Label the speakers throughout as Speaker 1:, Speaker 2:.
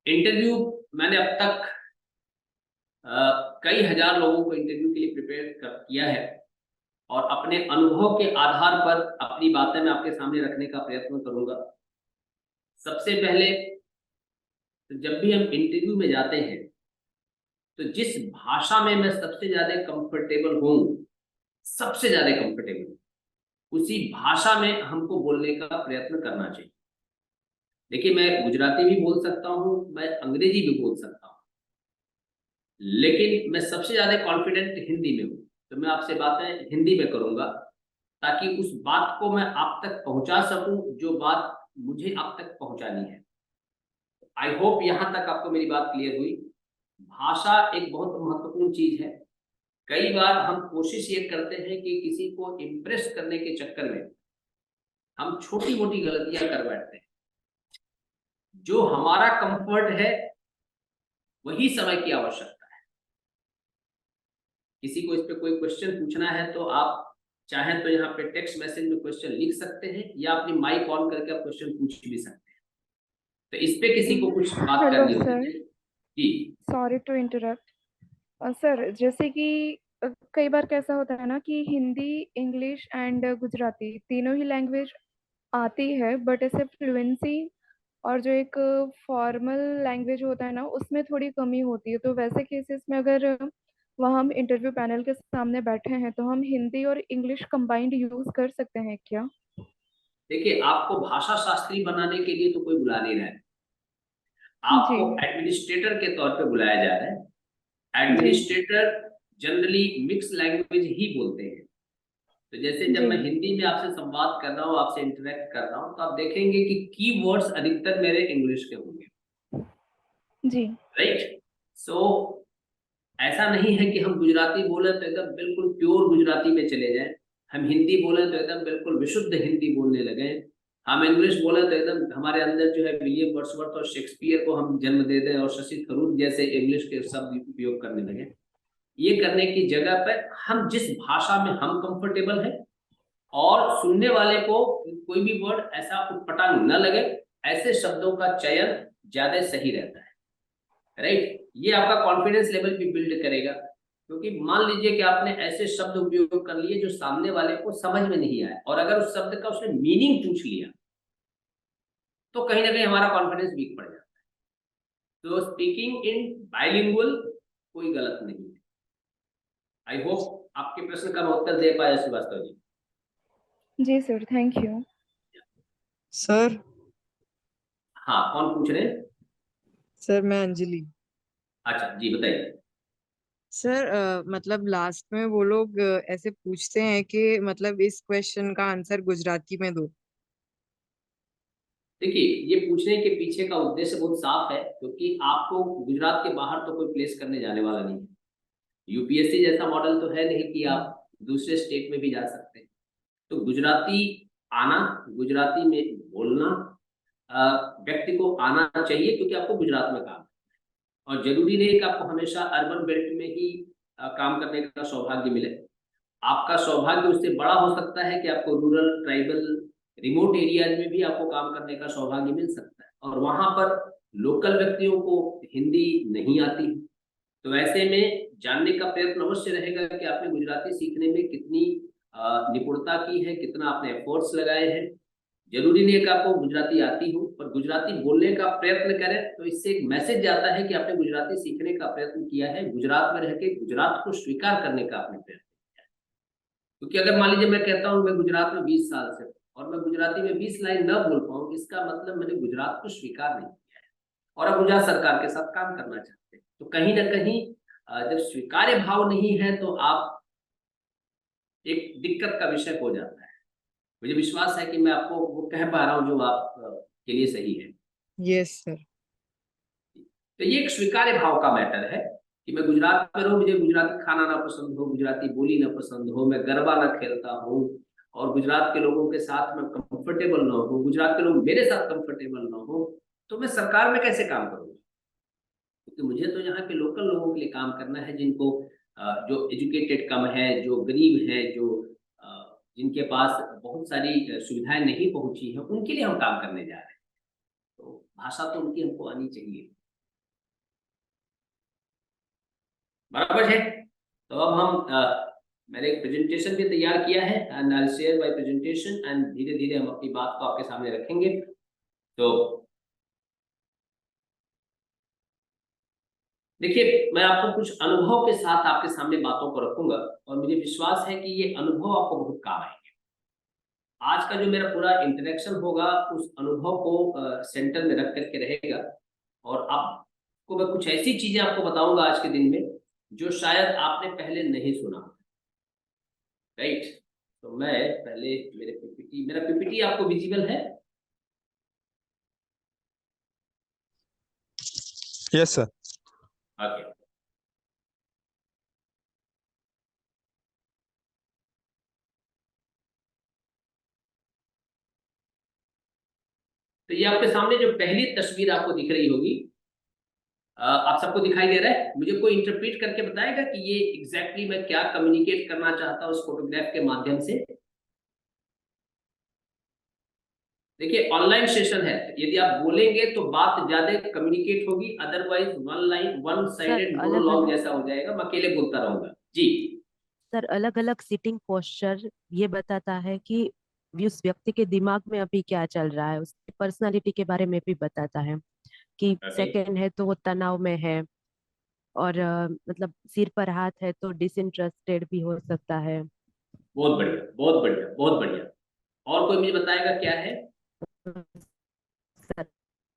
Speaker 1: Interview मैंने अब तक कई हजार लोगों को इंटरव्यू के लिए प्रिपेयर किया है और अपने अनुभव के आधार पर अपनी बातें मैं आपके सामने रखने का प्रयत्न करूंगा। सबसे पहले तो जब भी हम इंटरव्यू में जाते हैं तो जिस भाषा में मैं सबसे ज्यादा कंफर्टेबल हूं, सबसे ज्यादा कंफर्टेबल उसी भाषा में हमको बोलने का प्रयत्न करना चाहिए। देखिए, मैं गुजराती भी बोल सकता हूं, मैं अंग्रेजी भी बोल सकता हूं, लेकिन मैं सबसे ज्यादा कॉन्फिडेंट हिंदी में हूं। तो मैं आपसे बातें हिंदी में करूंगा ताकि उस बात को मैं आप तक पहुंचा सकूं जो बात मुझे आप तक पहुंचानी है। आई होप यहां तक आपको मेरी बात क्लियर हुई। भाषा एक बहुत महत्वपूर्ण चीज है। कई बार हम कोशिश ये करते हैं कि किसी को इम्प्रेस करने के चक्कर में हम छोटी मोटी गलतियां कर बैठते हैं। जो हमारा कंफर्ट है वही समय की आवश्यकता है। किसी को इस पे कोई क्वेश्चन पूछना है तो आप चाहें तो यहाँ पे टेक्स्ट मैसेज में क्वेश्चन लिख सकते हैं या अपनी माइक ऑन करके आप क्वेश्चन पूछ भी सकते हैं। तो इस पे किसी को कुछ बात
Speaker 2: हेलो
Speaker 1: करनी होती
Speaker 2: सर,
Speaker 1: है जी।
Speaker 2: Sorry to interrupt. सर, जैसे कि कई बार कैसा होता है ना कि हिंदी, इंग्लिश एंड गुजराती तीनों ही लैंग्वेज आती है, बट ऐसे फ्लुएंसी और जो एक फॉर्मल लैंग्वेज होता है ना, उसमें थोड़ी कमी होती है। तो वैसे केसेस में अगर वहाँ हम इंटरव्यू पैनल के सामने बैठे हैं तो हम हिंदी और इंग्लिश कंबाइंड यूज कर सकते हैं क्या?
Speaker 1: देखिए, आपको भाषा शास्त्री बनाने के लिए तो कोई बुला नहीं रहा है।
Speaker 2: जी।
Speaker 1: आपको एडमिनिस्ट्रेटर के तौर पे बुलाया जा रहा है।
Speaker 2: जी।
Speaker 1: एडमिनिस्ट्रेटर जनरली मिक्स लैंग्वेज ही बोलते हैं। तो जैसे जब
Speaker 2: जी।
Speaker 1: मैं हिंदी में आपसे संवाद कर रहा हूँ, आपसे इंटरेक्ट कर रहा हूँ, तो आप देखेंगे कि कीवर्ड्स अधिकतर मेरे इंग्लिश के होंगे।
Speaker 2: जी।
Speaker 1: राइट। सो ऐसा नहीं है कि हम गुजराती बोले तो एकदम बिल्कुल प्योर गुजराती में चले जाएं, हम हिंदी बोले तो एकदम बिल्कुल विशुद्ध हिंदी बोलने लगे, हम इंग्लिश बोले तो एकदम हमारे अंदर जो है विलियम वर्ड्सवर्थ और शेक्सपियर को हम जन्म दे दें और शशि थरूर जैसे इंग्लिश के शब्द उपयोग करने लगे। ये करने की जगह पर हम जिस भाषा में हम कंफर्टेबल हैं और सुनने वाले को कोई भी वर्ड ऐसा उटपटांग न लगे, ऐसे शब्दों का चयन ज्यादा सही रहता है। राइट। ये आपका कॉन्फिडेंस लेवल भी बिल्ड करेगा, क्योंकि मान लीजिए कि आपने ऐसे शब्द उपयोग कर लिए जो सामने वाले को समझ में नहीं आया और अगर उस शब्द का उसने मीनिंग पूछ लिया तो कहीं ना कहीं हमारा कॉन्फिडेंस वीक पड़ जाता है। तो स्पीकिंग इन बाइलिंगुअल कोई गलत नहीं है। आई होप आपके प्रश्न का मैं उत्तर दे पाया श्रीवास्तव जी।
Speaker 2: जी सर, थैंक यू।
Speaker 3: सर।
Speaker 1: हाँ, कौन पूछ रहे हैं?
Speaker 3: सर, मैं अंजलि।
Speaker 1: अच्छा जी, बताइए।
Speaker 3: सर, मतलब लास्ट में वो लोग ऐसे पूछते हैं कि मतलब इस क्वेश्चन का आंसर गुजराती में दो।
Speaker 1: देखिए, ये पूछने के पीछे का उद्देश्य बहुत साफ है, क्योंकि आपको गुजरात के बाहर तो कोई प्लेस करने जाने वाला नहीं है। यूपीएससी जैसा मॉडल तो है नहीं कि आप दूसरे स्टेट में भी जा सकते हैं। तो गुजराती आना, गुजराती में बोलना व्यक्ति को आना चाहिए, क्योंकि आपको गुजरात में काम है। और जरूरी नहीं कि आपको हमेशा अर्बन बेल्ट में ही काम करने का सौभाग्य मिले। आपका सौभाग्य उससे बड़ा हो सकता है कि आपको रूरल, ट्राइबल, रिमोट एरियाज में भी आपको काम करने का सौभाग्य मिल सकता है और वहां पर लोकल व्यक्तियों को हिंदी नहीं आती। तो ऐसे में जानने का प्रयत्न अवश्य रहेगा कि आपने गुजराती सीखने में कितनी निपुणता की है, कितना आपने एफर्ट्स लगाए हैं। जरूरी नहीं है कि आपको गुजराती आती हो, पर गुजराती बोलने का प्रयत्न करें तो इससे एक मैसेज जाता है कि आपने गुजराती सीखने का प्रयत्न किया है, गुजरात में रह के गुजरात को स्वीकार करने का आपने प्रयत्न किया है। क्योंकि अगर मान लीजिए मैं कहता हूँ मैं गुजरात में 20 साल से हूँ और मैं गुजराती में 20 लाइन न बोल पाऊँ, इसका मतलब मैंने गुजरात को स्वीकार नहीं किया है और अब गुजरात सरकार के साथ काम करना चाहते हैं। तो कहीं ना कहीं जब स्वीकार्य भाव नहीं है तो आप एक दिक्कत का विषय हो जाता है। मुझे विश्वास है कि मैं आपको वो कह पा रहा हूँ जो आप के लिए सही है।
Speaker 3: Yes sir.
Speaker 1: तो ये एक स्वीकार्य भाव का मैटर है कि मैं गुजरात में रहूं, मुझे गुजराती खाना ना पसंद हो, गुजराती बोली ना पसंद हो, मैं गरबा ना खेलता हूँ और गुजरात के लोगों के साथ मैं कंफर्टेबल ना हो, गुजरात के लोग मेरे साथ कंफर्टेबल ना हो, तो मैं सरकार में कैसे काम करूंगा? क्योंकि मुझे तो यहाँ के लोकल लोगों के लिए काम करना है, जिनको जो एजुकेटेड कम है, जो गरीब है, जो जिनके पास बहुत सारी सुविधाएं नहीं पहुंची है, उनके लिए हम काम करने जा रहे हैं। तो भाषा तो उनकी हमको आनी चाहिए। बराबर है। तो अब हम मैंने एक प्रेजेंटेशन भी तैयार किया है and I share my presentation and धीरे धीरे हम अपनी बात को आपके सामने रखेंगे। तो देखिए, मैं आपको कुछ अनुभव के साथ आपके सामने बातों को रखूंगा और मुझे विश्वास है कि ये अनुभव आपको बहुत काम आएंगे। आज का जो मेरा पूरा इंटरेक्शन होगा उस अनुभव को सेंटर में रख करके रहेगा और आपको मैं कुछ ऐसी चीजें आपको बताऊंगा आज के दिन में जो शायद आपने पहले नहीं सुना, राइट। तो मैं पहले मेरा पीपीटी आपको विजिबल है?
Speaker 4: Yes sir.
Speaker 1: ओके। तो ये आपके सामने जो पहली तस्वीर आपको दिख रही होगी, आप सबको दिखाई दे रहा है? मुझे कोई इंटरप्रेट करके बताएगा कि ये एग्जैक्टली मैं क्या कम्युनिकेट करना चाहता हूँ उस फोटोग्राफ के माध्यम से। देखिए, ऑनलाइन सेशन है, यदि आप बोलेंगे तो बात ज्यादा कम्युनिकेट होगी, otherwise one line one sided
Speaker 5: अलग
Speaker 1: मोनोलॉग
Speaker 5: अलग
Speaker 1: जैसा हो जाएगा, मैं अकेले बोलता रहूंगा जी।
Speaker 5: सर अलग अलग सिटिंग पोस्चर ये बताता है कि उस व्यक्ति के दिमाग में अभी क्या चल रहा है, उसकी पर्सनालिटी के बारे में भी बताता है कि
Speaker 1: ओके,
Speaker 5: सेकंड है तो वो तनाव में है, और मतलब सिर पर हाथ है तो डिसइंटरेस्टेड भी हो सकता है।
Speaker 1: बहुत बढ़िया, बहुत बढ़िया, बहुत बढ़िया। और कोई मुझे बताएगा क्या है?
Speaker 5: सर,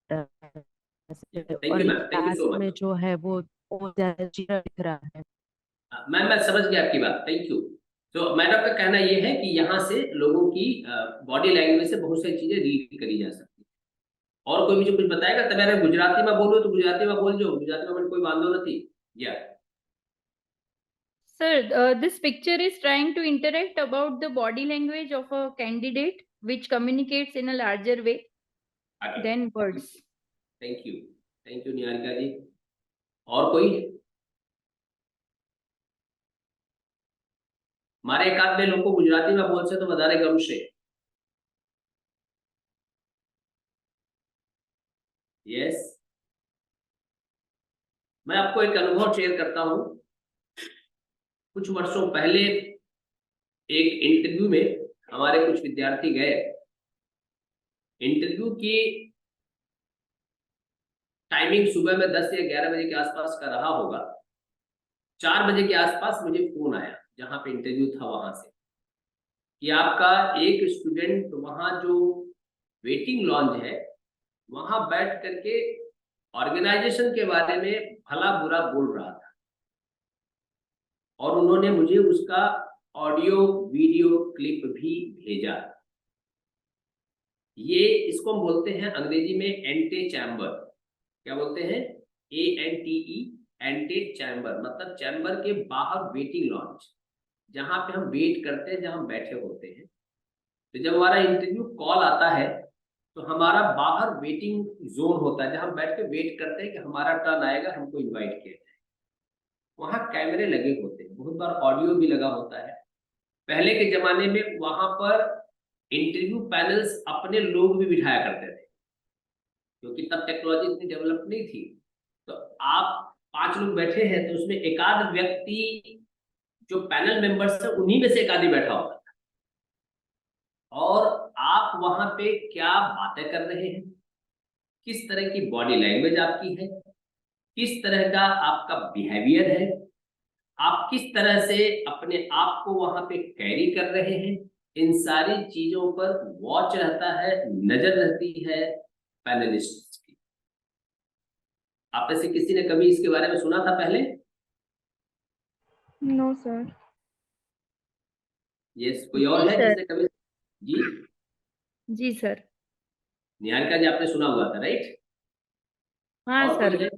Speaker 1: थैंक
Speaker 5: और
Speaker 1: you ma'am, thank you so
Speaker 5: last में
Speaker 1: मच।
Speaker 5: जो है वो ज्यादा चीरा दिख रहा है।
Speaker 1: मैम मैं समझ गया आपकी बात, थैंक यू। तो मैडम का कहना ये है कि यहाँ से लोगों की बॉडी लैंग्वेज से बहुत सारी चीजें रीड करी जा सकती है। और कोई मुझे कुछ बताएगा? तब अगर गुजराती में बोलो तो गुजराती में बोल जो, गुजराती में कोई वांधो नहीं या।
Speaker 6: Sir, this picture is trying to interact about the body language of a candidate, which communicates in a larger way than words.
Speaker 1: Thank you Niharika ji. और कोई? हमारे एक आध लोग को गुजराती में बोल से तो बता रहे गम से। यस, मैं आपको एक अनुभव शेयर करता हूं। कुछ वर्षों पहले एक इंटरव्यू में हमारे कुछ विद्यार्थी गए। इंटरव्यू की टाइमिंग सुबह में 10 या 11 बजे के आसपास का रहा होगा। 4 बजे के आसपास मुझे फोन आया जहां पे इंटरव्यू था वहां से कि आपका एक स्टूडेंट वहां जो वेटिंग लॉन्ज है वहां बैठ करके ऑर्गेनाइजेशन के बारे में भला बुरा बोल रहा था और उन्होंने मुझे उसका ऑडियो वीडियो क्लिप भी भेजा। ये इसको हम बोलते हैं अंग्रेजी में एंटे चैम्बर। क्या बोलते हैं? ANTE, एंटे चैम्बर, मतलब चैम्बर के बाहर वेटिंग लॉन्ज, जहां पे हम वेट करते हैं, जहां हम बैठे होते हैं। तो जब हमारा इंटरव्यू कॉल आता है तो हमारा बाहर वेटिंग जोन होता है जहां हम बैठ के वेट करते हैं कि हमारा टर्न आएगा, हमको इनवाइट किया जाए। वहां कैमरे लगे होते हैं, बहुत बार ऑडियो भी लगा होता है। पहले के जमाने में वहां पर इंटरव्यू पैनल्स अपने लोग भी बिठाया करते थे क्योंकि तब टेक्नोलॉजी इतनी डेवलप नहीं थी। तो आप 5 लोग बैठे हैं तो उसमें एक आध व्यक्ति जो पैनल मेंबर्स है उन्हीं में से एक आदमी बैठा होता था और आप वहां पे क्या बातें कर रहे हैं, किस तरह की बॉडी लैंग्वेज आपकी है, किस तरह का आपका बिहेवियर है, आप किस तरह से अपने आप को वहां पे कैरी कर रहे हैं, इन सारी चीजों पर वॉच रहता है, नजर रहती है पैनलिस्ट की। आप में से किसी ने कभी इसके बारे में सुना था पहले?
Speaker 2: No sir.
Speaker 1: यस, कोई और
Speaker 6: जी
Speaker 1: है
Speaker 6: सर।
Speaker 1: जिसने कभी? जी
Speaker 6: जी सर।
Speaker 1: निहारिका जी, आपने सुना हुआ था, राइट?
Speaker 6: हाँ
Speaker 1: और
Speaker 6: सर।
Speaker 1: कोई है?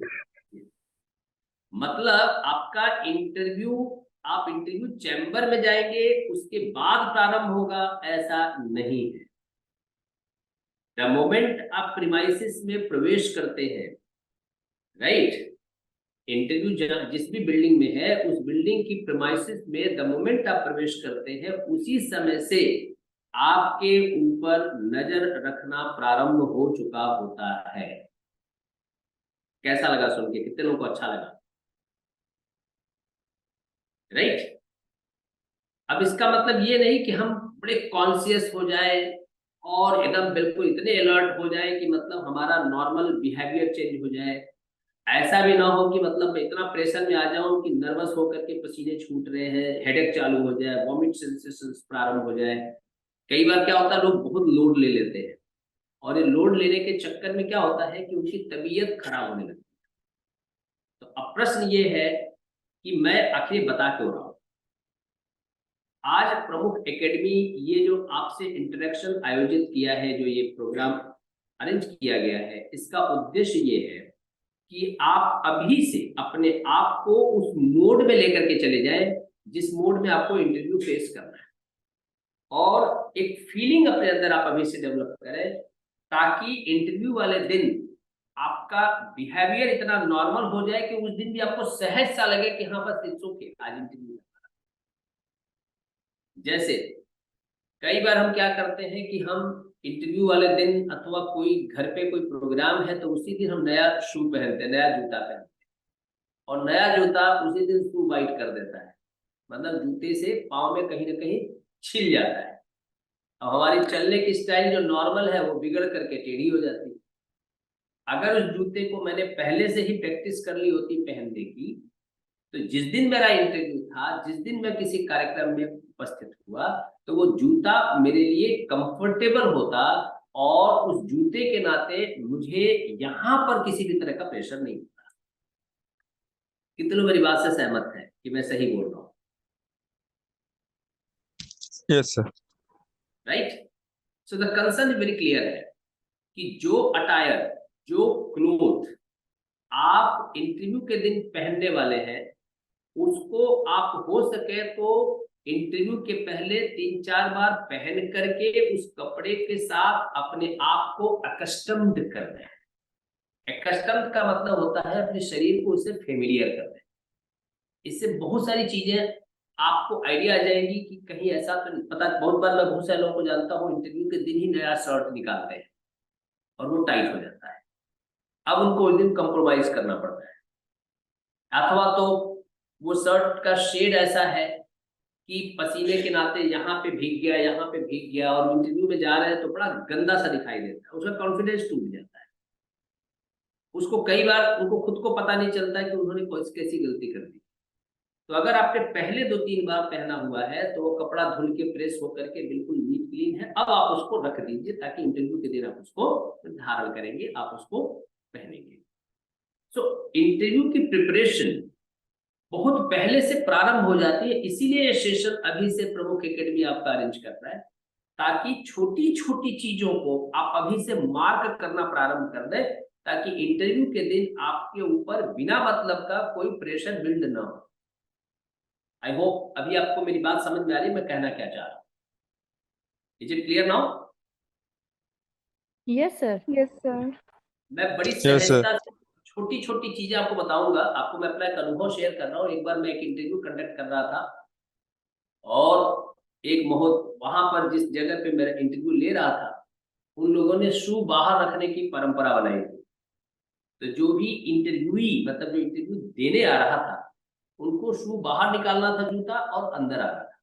Speaker 1: मतलब आपका इंटरव्यू, आप इंटरव्यू चैम्बर में जाएंगे उसके बाद प्रारंभ होगा, ऐसा नहीं है। द मोमेंट आप प्रीमाइसिस में प्रवेश करते हैं, राइट, इंटरव्यू जिस भी बिल्डिंग में है उस बिल्डिंग की प्रीमाइसिस में द मोमेंट आप प्रवेश करते हैं उसी समय से आपके ऊपर नजर रखना प्रारंभ हो चुका होता है। कैसा लगा सुन के? कितने लोगों को अच्छा लगा? राइट। अब इसका मतलब ये नहीं कि हम बड़े कॉन्शियस हो जाए और एकदम बिल्कुल इतने अलर्ट हो जाए कि मतलब हमारा नॉर्मल बिहेवियर चेंज हो जाए। ऐसा भी ना हो कि मतलब मैं इतना प्रेशर में आ जाऊं कि नर्वस होकर के पसीने छूट रहे हैं, हेडेक चालू हो जाए, वॉमिट सेंसेशंस प्रारंभ हो जाए। कई बार क्या होता है, लोग बहुत लोड ले लेते हैं और ये लोड लेने के चक्कर में क्या होता है कि उनकी तबीयत खराब होने लगती है। तो अब प्रश्न ये है कि मैं आखिर बता क्यों रहा हूं। आज प्रमुख एकेडमी ये जो आपसे इंटरेक्शन आयोजित किया है, जो ये प्रोग्राम अरेंज किया गया है, इसका उद्देश्य ये है कि आप अभी से अपने आप को उस मोड में लेकर के चले जाएं जिस मोड में आपको इंटरव्यू फेस करना है, और एक फीलिंग अपने अंदर आप अभी से डेवलप करें ताकि इंटरव्यू वाले दिन आपका बिहेवियर इतना नॉर्मल हो जाए कि उस दिन भी आपको सहज सा लगे कि हाँ बस इट्स ओके, आज इंटरव्यू। जैसे कई बार हम क्या करते हैं कि हम इंटरव्यू वाले दिन अथवा कोई घर पे कोई प्रोग्राम है तो उसी दिन हम नया शू पहनते हैं, नया जूता पहनते हैं, और नया जूता उसी दिन शू वाइट कर देता है, मतलब जूते से पाँव में कहीं ना कहीं छिल जाता है। अब हमारी चलने की स्टाइल जो नॉर्मल है वो बिगड़ करके टेढ़ी हो जाती है। अगर उस जूते को मैंने पहले से ही प्रैक्टिस कर ली होती पहनने की, तो जिस दिन मेरा इंटरव्यू था, जिस दिन मैं किसी कार्यक्रम में उपस्थित हुआ, तो वो जूता मेरे लिए कंफर्टेबल होता और उस जूते के नाते मुझे यहां पर किसी भी तरह का प्रेशर नहीं होता। कितने मेरी बात से सहमत है कि मैं सही बोल रहा हूं?
Speaker 4: Yes sir.
Speaker 1: Right. So the concern very clear है कि जो अटायर, जो क्लोथ आप इंटरव्यू के दिन पहनने वाले हैं, उसको आप हो सके तो इंटरव्यू के पहले 3-4 बार पहन करके उस कपड़े के साथ अपने आप को अकस्टम्ड कर दें। अकस्टम्ड का मतलब होता है अपने शरीर को उससे फेमिलियर कर दें। इससे बहुत सारी चीजें आपको आइडिया आ जाएगी कि कहीं ऐसा तो नहीं पता। बहुत बार मैं बहुत सारे लोगों को जानता हूँ इंटरव्यू के दिन ही नया शर्ट निकालते हैं और वो टाइट हो जाता है। अब उनको उस दिन कंप्रोमाइज करना पड़ता है, अथवा तो वो शर्ट का शेड ऐसा है कि पसीने के नाते यहाँ पे भीग गया, यहाँ पे भीग गया, और इंटरव्यू में जा रहे हैं तो बड़ा गंदा सा दिखाई देता है, उसका कॉन्फिडेंस टूट जाता है। उसको कई बार उनको खुद को पता नहीं चलता कि उन्होंने कैसी गलती कर दी। तो अगर आपने पहले 2-3 बार पहना हुआ है तो वो कपड़ा धुल के प्रेस होकर के बिल्कुल नीट क्लीन है। अब आप उसको रख दीजिए ताकि इंटरव्यू के दिन आप उसको धारण करेंगे, आप उसको पहनेंगे। सो इंटरव्यू की प्रिपरेशन बहुत पहले से प्रारंभ हो जाती है, इसीलिए ये सेशन अभी से प्रमुख एकेडमी आपका अरेंज कर रहा है, ताकि छोटी छोटी चीजों को आप अभी से मार्क करना प्रारंभ कर दें, ताकि इंटरव्यू के दिन आपके ऊपर बिना मतलब का कोई प्रेशर बिल्ड ना हो। आई होप अभी आपको मेरी बात समझ में आ रही है मैं कहना क्या चाह रहा हूँ। Is it clear now?
Speaker 6: Yes, sir.
Speaker 2: Yes, sir.
Speaker 1: मैं बड़ी
Speaker 4: Yes, sir.
Speaker 1: सहजता से छोटी छोटी चीजें आपको बताऊंगा। आपको मैं अपना एक अनुभव शेयर कर रहा हूँ। एक बार मैं एक इंटरव्यू कंडक्ट कर रहा था और एक वहां पर जिस जगह पे मेरा इंटरव्यू ले रहा था, उन लोगों ने शू बाहर रखने की परंपरा बनाई थी। तो जो भी इंटरव्यूई मतलब जो इंटरव्यू देने आ रहा था, उनको शू बाहर निकालना था जूता, और अंदर आ रहा था।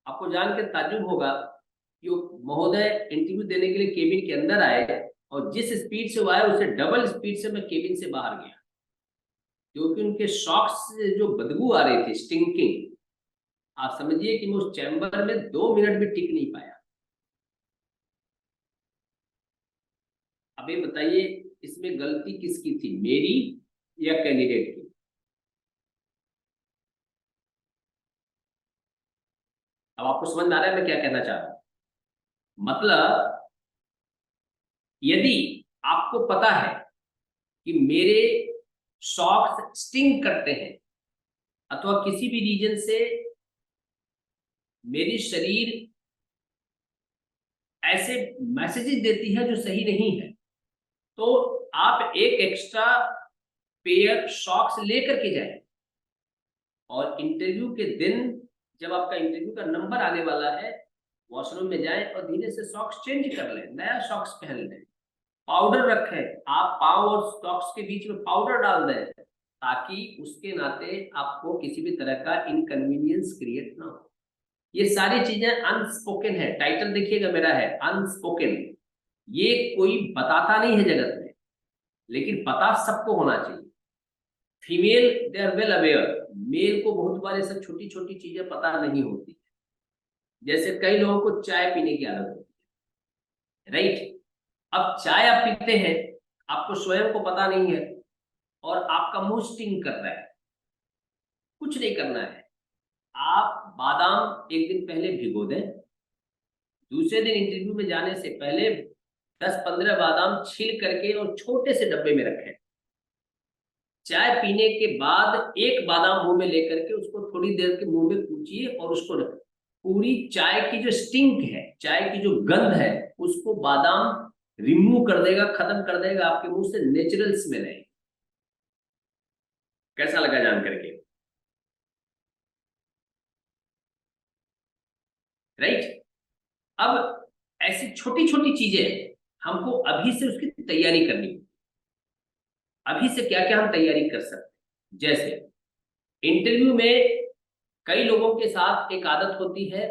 Speaker 1: आपको जान के ताज्जुब होगा कि वो महोदय इंटरव्यू देने के लिए केबिन के अंदर आए और जिस स्पीड से वो आए उससे डबल स्पीड से मैं केबिन से बाहर गया, क्योंकि उनके सॉक्स से जो बदबू आ रही थी, स्टिंकिंग, आप समझिए कि मैं उस चैम्बर में 2 मिनट भी टिक नहीं पाया। अब ये बताइए इसमें गलती किसकी थी, मेरी या कैंडिडेट की? अब आपको समझ में आ रहा है मैं क्या कहना चाह रहा हूं? मतलब यदि आपको पता है कि मेरे सॉक्स स्टिंग करते हैं अथवा किसी भी रीजन से मेरी शरीर ऐसे मैसेजेस देती है जो सही नहीं है, तो आप एक एक्स्ट्रा पेयर सॉक्स लेकर के जाएं और इंटरव्यू के दिन जब आपका इंटरव्यू का नंबर आने वाला है, वॉशरूम में जाएं और धीरे से सॉक्स चेंज कर लें, नया सॉक्स पहन लें। पाउडर रखें, आप पाँव और सॉक्स के बीच में पाउडर डाल दें ताकि उसके नाते आपको किसी भी तरह का इनकन्वीनियंस क्रिएट ना हो। ये सारी चीजें अनस्पोकन है, टाइटल देखिएगा मेरा है अनस्पोकन। ये कोई बताता नहीं है जगत में, लेकिन पता सबको होना चाहिए। Female they are well aware, male को बहुत बार ये सब छोटी छोटी चीजें पता नहीं होती। जैसे कई लोगों को चाय पीने की आदत होती है, राइट। अब चाय आप पीते हैं, आपको स्वयं को पता नहीं है और आपका मुंह स्टिंग कर रहा है। कुछ नहीं करना है, आप बादाम एक दिन पहले भिगो दें, दूसरे दिन इंटरव्यू में जाने से पहले 10-15 बादाम छील करके और छोटे से डब्बे में रखें। चाय पीने के बाद एक बादाम मुंह में लेकर के उसको थोड़ी देर के मुंह में कूचिए और उसको रखें। पूरी चाय की जो स्टिंक है, चाय की जो गंध है, उसको बादाम रिमूव कर देगा, खत्म कर देगा, आपके मुंह से नेचुरल स्मेल है। कैसा लगा जान करके, राइट। अब ऐसी छोटी छोटी चीजें हमको अभी से उसकी तैयारी करनी है। अभी से क्या क्या हम तैयारी कर सकते हैं, जैसे इंटरव्यू में कई लोगों के साथ एक आदत होती है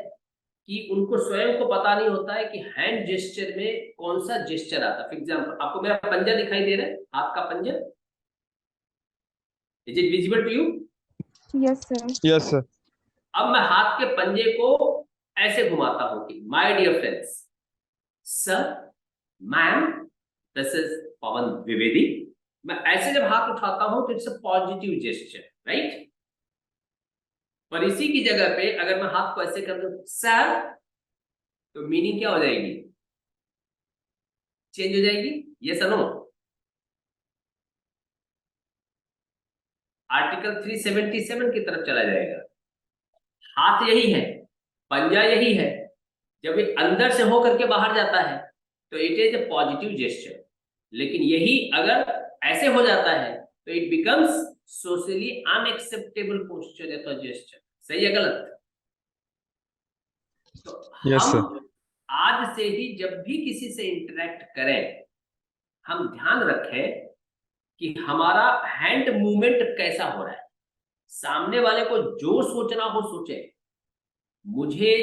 Speaker 1: कि उनको स्वयं को पता नहीं होता है कि हैंड जेस्चर में कौन सा जेस्चर आता है। फॉर एग्जाम्पल, आपको मेरा पंजा दिखाई दे रहा है, हाथ का पंजा, is it visible to you?
Speaker 2: Yes sir.
Speaker 4: Yes sir.
Speaker 1: अब मैं हाथ के पंजे को ऐसे घुमाता हूं कि my dear friends, sir, ma'am, this is Pawan Dwivedi. मैं ऐसे जब हाथ उठाता हूं तो it's a positive gesture, right. पर इसी की जगह पे अगर मैं हाथ को ऐसे कर दूं सर, तो मीनिंग क्या हो जाएगी? चेंज हो जाएगी, यस और नो? आर्टिकल 377 की तरफ चला जाएगा। हाथ यही है, पंजा यही है, जब ये अंदर से होकर के बाहर जाता है तो it is a positive gesture. लेकिन यही अगर ऐसे हो जाता है तो it becomes socially unacceptable posture या जेस्चर। सही है गलत? तो
Speaker 4: यस सर।
Speaker 1: हम आज से ही जब भी किसी से इंटरेक्ट करें, हम ध्यान रखें कि हमारा हैंड मूवमेंट कैसा हो रहा है। सामने वाले को जो सोचना हो सोचे। मुझे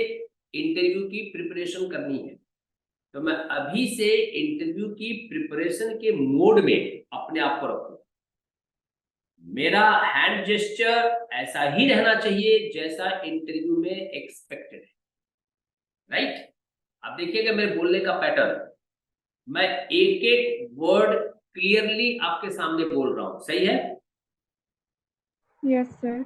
Speaker 1: इंटरव्यू की प्रिपरेशन करनी है तो मैं अभी से इंटरव्यू की प्रिपरेशन के मोड में अपने आप को रखूं। मेरा हैंड जेस्चर ऐसा ही रहना चाहिए जैसा इंटरव्यू में एक्सपेक्टेड है, राइट। अब देखिएगा मेरे बोलने का पैटर्न, मैं एक एक वर्ड क्लियरली आपके सामने बोल रहा हूं, सही है?
Speaker 2: Yes sir.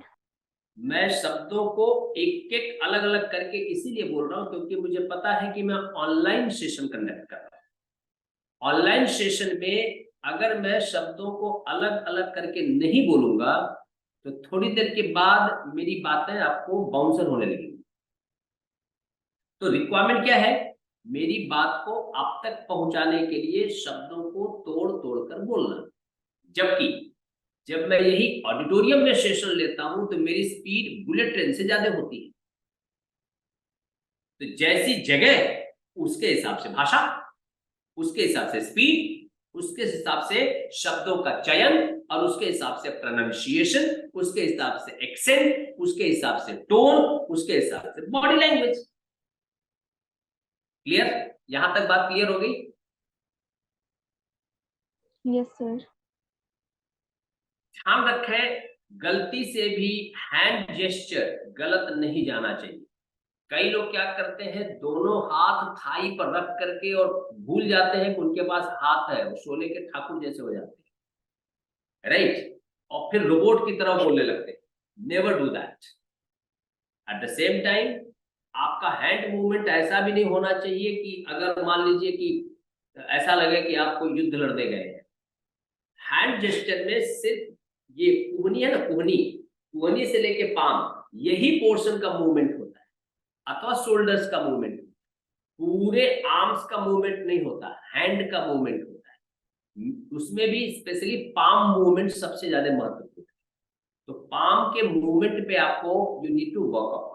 Speaker 1: मैं शब्दों को एक एक अलग अलग करके इसीलिए बोल रहा हूं क्योंकि मुझे पता है कि मैं ऑनलाइन सेशन कंडक्ट कर रहा हूं। ऑनलाइन सेशन में अगर मैं शब्दों को अलग अलग करके नहीं बोलूंगा तो थोड़ी देर के बाद मेरी बातें आपको बाउंसर होने लगेंगी। तो रिक्वायरमेंट क्या है? मेरी बात को आप तक पहुंचाने के लिए शब्दों को तोड़ तोड़ कर बोलना। जबकि जब मैं यही ऑडिटोरियम में सेशन लेता हूं तो मेरी स्पीड बुलेट ट्रेन से ज्यादा होती है। तो जैसी जगह उसके हिसाब से भाषा, उसके हिसाब से स्पीड, उसके हिसाब से शब्दों का चयन और उसके हिसाब से प्रोनाउंसिएशन, उसके हिसाब से एक्सेंट, उसके हिसाब से टोन, उसके हिसाब से बॉडी लैंग्वेज। क्लियर? यहां तक बात क्लियर हो गई?
Speaker 2: Yes sir.
Speaker 1: ध्यान रखें, गलती से भी हैंड जेस्चर गलत नहीं जाना चाहिए। कई लोग क्या करते हैं, दोनों हाथ थाई पर रख करके और भूल जाते हैं कि उनके पास हाथ है, वो शोले के ठाकुर जैसे हो जाते हैं, राइट। और फिर रोबोट की तरह बोलने लगते हैं। Never do that. At the same time आपका हैंड मूवमेंट ऐसा भी नहीं होना चाहिए कि अगर मान लीजिए कि ऐसा लगे कि आप कोई युद्ध लड़ने गए हैं। हैंड जेस्चर में सिर्फ ये कुहनी है ना, कुहनी से लेके पाम, यही पोर्शन का मूवमेंट होता है, अथवा शोल्डर्स का मूवमेंट। पूरे आर्म्स का मूवमेंट नहीं होता, हैंड का मूवमेंट होता है। उसमें भी स्पेशली पाम मूवमेंट सबसे ज्यादा महत्वपूर्ण है। तो पाम के मूवमेंट पे आपको you need to work upon.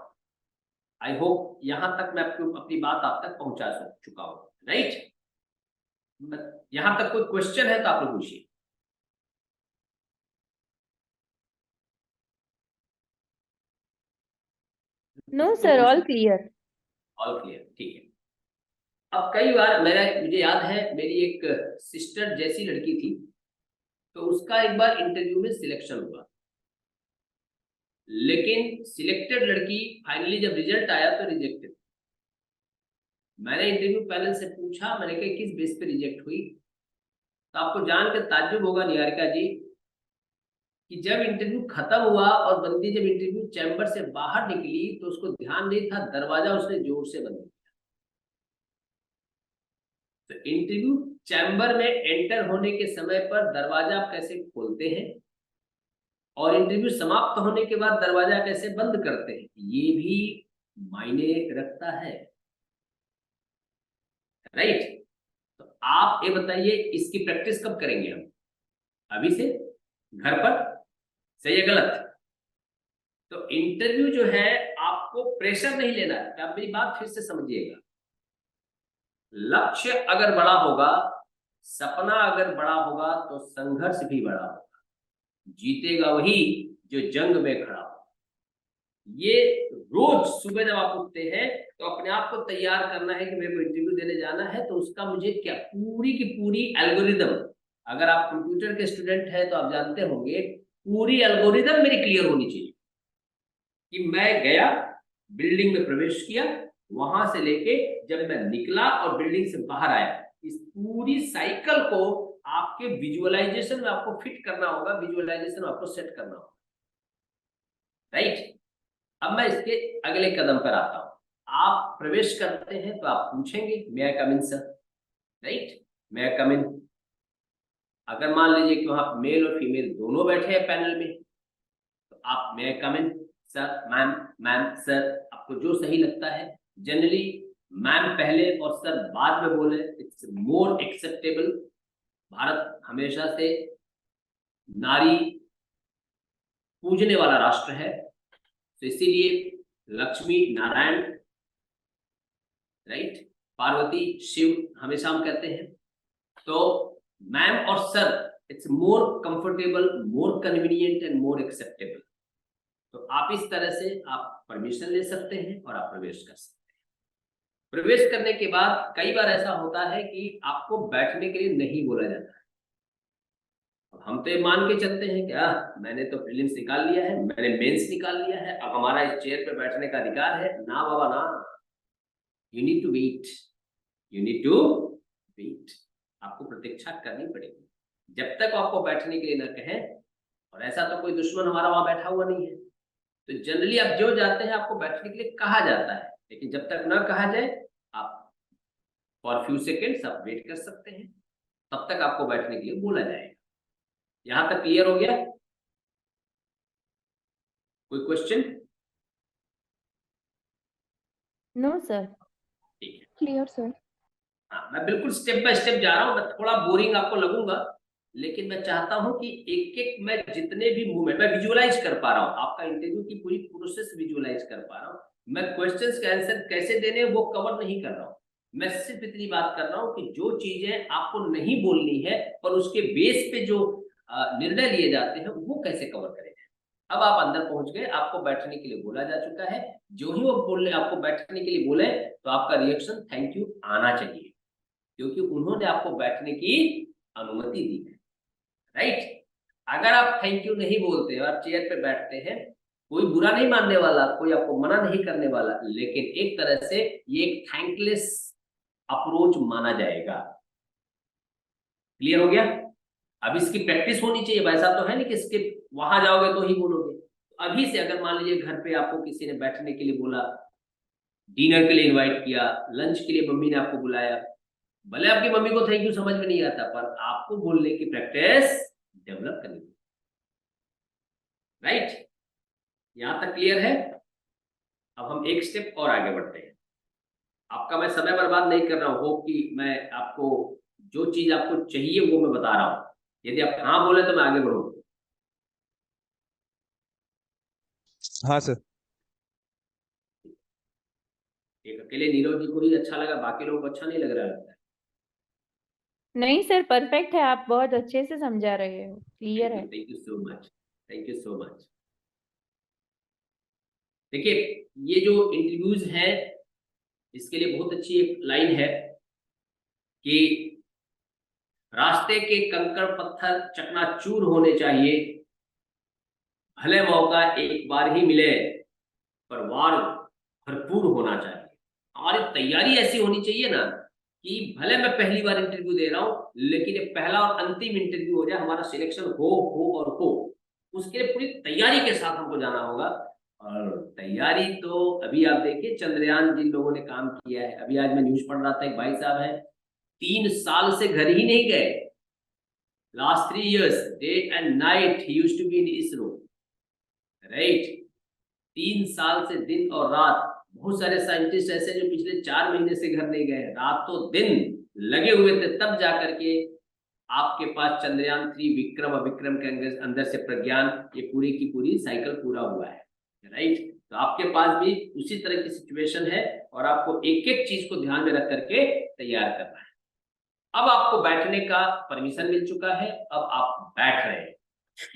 Speaker 1: I hope यहां तक मैं आपको अपनी बात आप तक पहुंचा चुका हूं, राइट। यहां तक कोई क्वेश्चन है तो आप लोग पूछिए।
Speaker 6: No, sir, all clear.
Speaker 1: All clear, ठीक है। अब कई बार मुझे याद है, मेरी एक सिस्टर जैसी लड़की थी, तो उसका एक बार इंटरव्यू में सिलेक्शन हुआ, लेकिन सिलेक्टेड लड़की फाइनली जब रिजल्ट आया तो रिजेक्टेड। मैंने इंटरव्यू पैनल से पूछा, मैंने कहा किस बेस पे रिजेक्ट हुई? तो आपको जान के ताज्जुब होगा निहारिका जी कि जब इंटरव्यू खत्म हुआ और बंदी जब इंटरव्यू चैम्बर से बाहर निकली तो उसको ध्यान नहीं था, दरवाजा उसने जोर से बंद किया। तो इंटरव्यू चैम्बर में एंटर होने के समय पर दरवाजा आप कैसे खोलते हैं और इंटरव्यू समाप्त होने के बाद दरवाजा कैसे बंद करते हैं, ये भी मायने रखता है, राइट? तो आप ये बताइए, इसकी प्रैक्टिस कब करेंगे हम? अभी से, घर पर, सही है गलत? तो इंटरव्यू जो है आपको प्रेशर नहीं लेना है। आप मेरी बात फिर से समझिएगा, लक्ष्य अगर बड़ा होगा, सपना अगर बड़ा होगा तो संघर्ष भी बड़ा होगा। जीतेगा वही जो जंग में खड़ा हो। ये रोज सुबह जब आप उठते हैं तो अपने आप को तैयार करना है कि मेरे को इंटरव्यू देने जाना है, तो उसका मुझे क्या पूरी की पूरी एल्गोरिदम, अगर आप कंप्यूटर के स्टूडेंट हैं तो आप जानते होंगे, पूरी एल्गोरिदम मेरी क्लियर होनी चाहिए कि मैं गया, बिल्डिंग में प्रवेश किया, वहां से लेके जब मैं निकला और बिल्डिंग से बाहर आया, इस पूरी साइकिल को आपके विजुअलाइजेशन में आपको फिट करना होगा, विजुअलाइजेशन में आपको सेट करना होगा, राइट? अब मैं इसके अगले कदम पर आता हूं। आप प्रवेश करते हैं तो आप पूछेंगे मे आई कम इन सर, राइट? मे आई कम इन। अगर मान लीजिए कि वहां मेल और फीमेल दोनों बैठे हैं पैनल में, तो आप मे आई कम इन सर, मैम, मैम, सर, आपको जो सही लगता है। जनरली मैम पहले और सर बाद में बोले, इट्स मोर एक्सेप्टेबल। भारत हमेशा से नारी पूजने वाला राष्ट्र है, तो इसीलिए लक्ष्मी नारायण, राइट, पार्वती शिव हमेशा हम कहते हैं। तो मैम और sir, it's more comfortable, more convenient and more acceptable. तो आप इस तरह से आप परमिशन ले सकते हैं और आप प्रवेश कर सकते हैं। प्रवेश करने के बाद कई बार ऐसा होता है कि आपको बैठने के लिए नहीं बोला जाता है। अब हम तो ये मान के चलते हैं कि मैंने तो प्रीलिम्स निकाल लिया है, मैंने मेंस निकाल लिया है, अब हमारा इस चेयर पे बैठने का अधिकार है। ना बाबा ना, you need to wait, you need to wait. आपको प्रतीक्षा करनी पड़ेगी जब तक आपको बैठने के लिए ना कहें। और ऐसा तो कोई दुश्मन हमारा वहां बैठा हुआ नहीं है, तो जनरली आप जो जाते हैं आपको बैठने के लिए कहा जाता है, लेकिन जब तक ना कहा जाए आप फॉर फ्यू सेकेंड्स आप वेट कर सकते हैं, तब तक आपको बैठने के लिए बोला जाएगा। यहां तक क्लियर हो गया? कोई क्वेश्चन?
Speaker 6: No, sir.
Speaker 1: ठीक है,
Speaker 2: क्लियर सर।
Speaker 1: हाँ, मैं बिल्कुल स्टेप बाय स्टेप जा रहा हूँ। मैं थोड़ा बोरिंग आपको लगूंगा, लेकिन मैं चाहता हूं कि एक एक मैं जितने भी मूवमेंट मैं विजुअलाइज कर पा रहा हूँ, आपका इंटरव्यू की पूरी प्रोसेस विजुअलाइज कर पा रहा हूँ। मैं क्वेश्चंस के आंसर कैसे देने वो कवर नहीं कर रहा हूँ। मैं सिर्फ इतनी बात कर रहा हूँ कि जो चीजें आपको नहीं बोलनी है पर उसके बेस पे जो निर्णय लिए जाते हैं वो कैसे कवर करें। अब आप अंदर पहुंच गए, आपको बैठने के लिए बोला जा चुका है। जो ही वो बोले आपको बैठने के लिए बोले तो आपका रिएक्शन थैंक यू आना चाहिए, क्योंकि उन्होंने आपको बैठने की अनुमति दी है, राइट? अगर आप थैंक यू नहीं बोलते और आप चेयर पे बैठते हैं, कोई बुरा नहीं मानने वाला, कोई आपको मना नहीं करने वाला, लेकिन एक तरह से ये एक थैंकलेस अप्रोच माना जाएगा। क्लियर हो गया? अब इसकी प्रैक्टिस होनी चाहिए। वैसा तो है नहीं कि इसके वहां जाओगे तो ही बोलोगे। अभी से अगर मान लीजिए घर पे आपको किसी ने बैठने के लिए बोला, डिनर के लिए इनवाइट किया, लंच के लिए मम्मी ने आपको बुलाया, भले आपकी मम्मी को थैंक यू समझ में नहीं आता, पर आपको बोलने की प्रैक्टिस डेवलप करनी, राइट? यहां तक क्लियर है? अब हम एक स्टेप और आगे बढ़ते हैं। आपका मैं समय बर्बाद नहीं कर रहा हूं, होप कि मैं आपको जो चीज आपको चाहिए वो मैं बता रहा हूं। यदि आप हाँ बोले तो मैं आगे बढ़ूंगा।
Speaker 4: हाँ सर।
Speaker 1: एक अकेले नीरव जी को ही अच्छा लगा, बाकी लोगों को अच्छा नहीं लग रहा लगता है।
Speaker 6: नहीं सर, परफेक्ट है, आप बहुत अच्छे से समझा रहे हो, क्लियर है।
Speaker 1: Thank you so much, thank you so much. देखिए, ये जो इंटरव्यूज है इसके लिए बहुत अच्छी एक लाइन है कि रास्ते के कंकड़ पत्थर चकनाचूर होने चाहिए, भले मौका एक बार ही मिले पर वार भरपूर होना चाहिए। हमारी तैयारी ऐसी होनी चाहिए ना कि भले मैं पहली बार इंटरव्यू दे रहा हूं लेकिन ये पहला और अंतिम इंटरव्यू हो जाए, हमारा सिलेक्शन हो और हो, उसके लिए पूरी तैयारी के साथ हमको जाना होगा। और तैयारी तो अभी आप देखिए, चंद्रयान जिन लोगों ने काम किया है, अभी आज मैं न्यूज पढ़ रहा था, एक भाई साहब है 3 साल से घर ही नहीं गए। Last 3 years day and night ही used to be in ISRO, right. 3 साल से दिन और रात। बहुत सारे साइंटिस्ट ऐसे जो पिछले 4 महीने से घर नहीं गए, रातों दिन लगे हुए थे, तब जाकर के आपके पास चंद्रयान 3 विक्रम और विक्रम के अंदर से प्रज्ञान, ये पूरी की पूरी साइकिल पूरा हुआ है, राइट। तो आपके पास भी उसी तरह की सिचुएशन है और आपको एक एक चीज को ध्यान में रख करके तैयार करना है। अब आपको बैठने का परमिशन मिल चुका है, अब आप बैठ रहे हैं।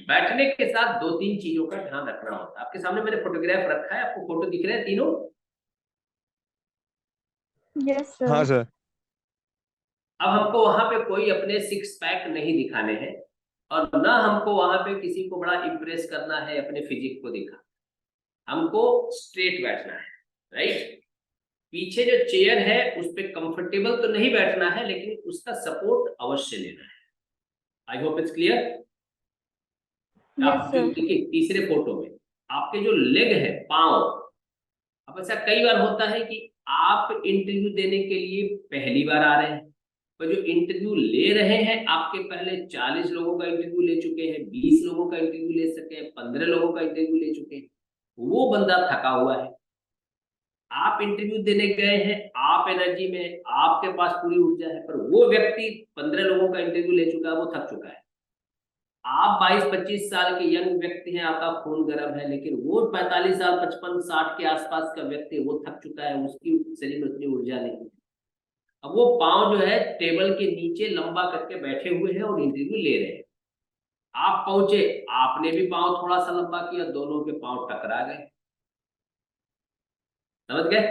Speaker 1: बैठने के साथ 2-3 चीजों का ध्यान रखना होता है। आपके सामने मैंने फोटोग्राफ रखा है, आपको फोटो दिख रहे हैं तीनों?
Speaker 2: यस
Speaker 4: हाँ
Speaker 2: सर।
Speaker 4: सर।
Speaker 1: अब हमको वहां पे कोई अपने 6 पैक नहीं दिखाने हैं और ना हमको वहां पे किसी को बड़ा इंप्रेस करना है अपने फिजिक को दिखा। हमको स्ट्रेट बैठना है, राइट। पीछे जो चेयर है उस पे कंफर्टेबल तो नहीं बैठना है लेकिन उसका सपोर्ट अवश्य लेना है। आई होप इट्स क्लियर।
Speaker 2: यस
Speaker 1: आप जो
Speaker 2: सर।
Speaker 1: देखिए तीसरे फोटो में आपके जो लेग है, पांव, अब ऐसा कई बार होता है कि आप इंटरव्यू देने के लिए पहली बार आ रहे हैं, पर जो इंटरव्यू ले रहे हैं आपके पहले 40 लोगों का इंटरव्यू ले चुके हैं, 20 लोगों का इंटरव्यू ले सके हैं, 15 लोगों का इंटरव्यू ले चुके हैं, वो बंदा थका हुआ है। आप इंटरव्यू देने गए हैं, आप एनर्जी में, आपके पास पूरी ऊर्जा है, पर वो व्यक्ति 15 लोगों का इंटरव्यू ले चुका है, वो थक चुका है। आप 22-25 साल के यंग व्यक्ति हैं, आपका खून गर्म है, लेकिन वो 45 साल 55-60 के आसपास का व्यक्ति है, वो थक चुका है, उसकी शरीर में उतनी ऊर्जा नहीं है। अब वो पांव जो है टेबल के नीचे लंबा करके बैठे हुए हैं और इंटरव्यू ले रहे हैं। आप पहुंचे, आपने भी पांव थोड़ा सा लंबा किया, दोनों के पांव टकरा गए। समझ गए?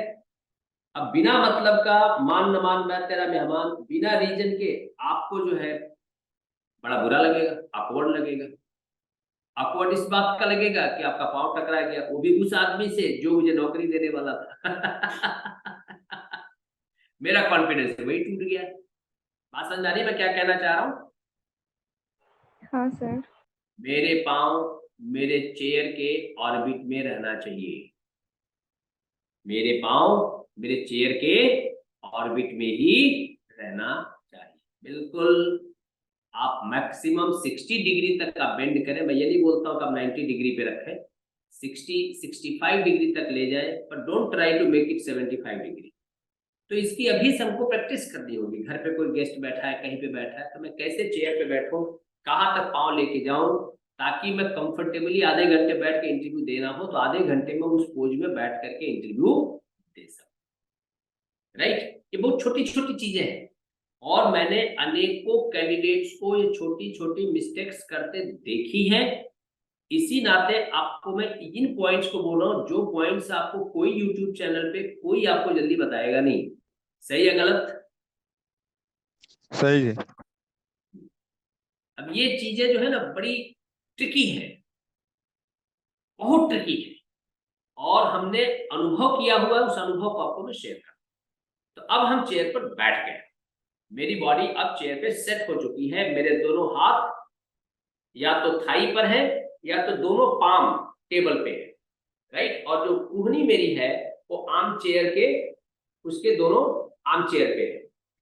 Speaker 1: अब बिना मतलब का मान न मान मैं तेरा मेहमान, बिना रीजन के आपको जो है बड़ा बुरा लगेगा, awkward लगेगा। awkward इस बात का लगेगा कि आपका पांव टकरा गया, वो भी उस आदमी से जो मुझे नौकरी देने वाला था। मेरा कॉन्फिडेंस वही टूट गया। बात समझ आ रही है मैं क्या कहना चाह रहा हूं?
Speaker 2: हाँ सर।
Speaker 1: मेरे पांव मेरे चेयर के ऑर्बिट में रहना चाहिए। मेरे पांव मेरे चेयर के ऑर्बिट में ही रहना चाहिए। बिल्कुल आप मैक्सिमम 60 डिग्री तक आप बेंड करें। मैं ये नहीं बोलता हूं कि आप 90 डिग्री पे रखें, 60-65 डिग्री तक ले जाए, पर don't try to make it 75 degree. तो इसकी अभी से हमको प्रैक्टिस करनी होगी। घर पे कोई गेस्ट बैठा है, कहीं पे बैठा है, तो मैं कैसे चेयर पे बैठूं, कहाँ तक पाँव लेके जाऊं, ताकि मैं कंफर्टेबली आधे घंटे बैठ के इंटरव्यू देना हो तो आधे घंटे में उस पोज में बैठ करके इंटरव्यू दे सकूं, राइट। ये बहुत छोटी छोटी चीजें हैं और मैंने अनेकों कैंडिडेट्स को ये छोटी छोटी मिस्टेक्स करते देखी है। इसी नाते आपको मैं इन पॉइंट्स को बोल रहा हूं, जो पॉइंट्स आपको कोई यूट्यूब चैनल पे कोई आपको जल्दी बताएगा नहीं। सही है गलत?
Speaker 4: सही है।
Speaker 1: अब ये चीजें जो है ना बड़ी ट्रिकी है, बहुत ट्रिकी है, और हमने अनुभव किया हुआ है, उस अनुभव को आपको मैं शेयर कर। तो अब हम चेयर पर बैठ गए, मेरी बॉडी अब चेयर पे सेट हो चुकी है, मेरे दोनों हाथ या तो थाई पर है या तो दोनों पाम टेबल पे है, राइट। और जो कुहनी मेरी है वो आर्म चेयर के, उसके दोनों आर्म चेयर पे है,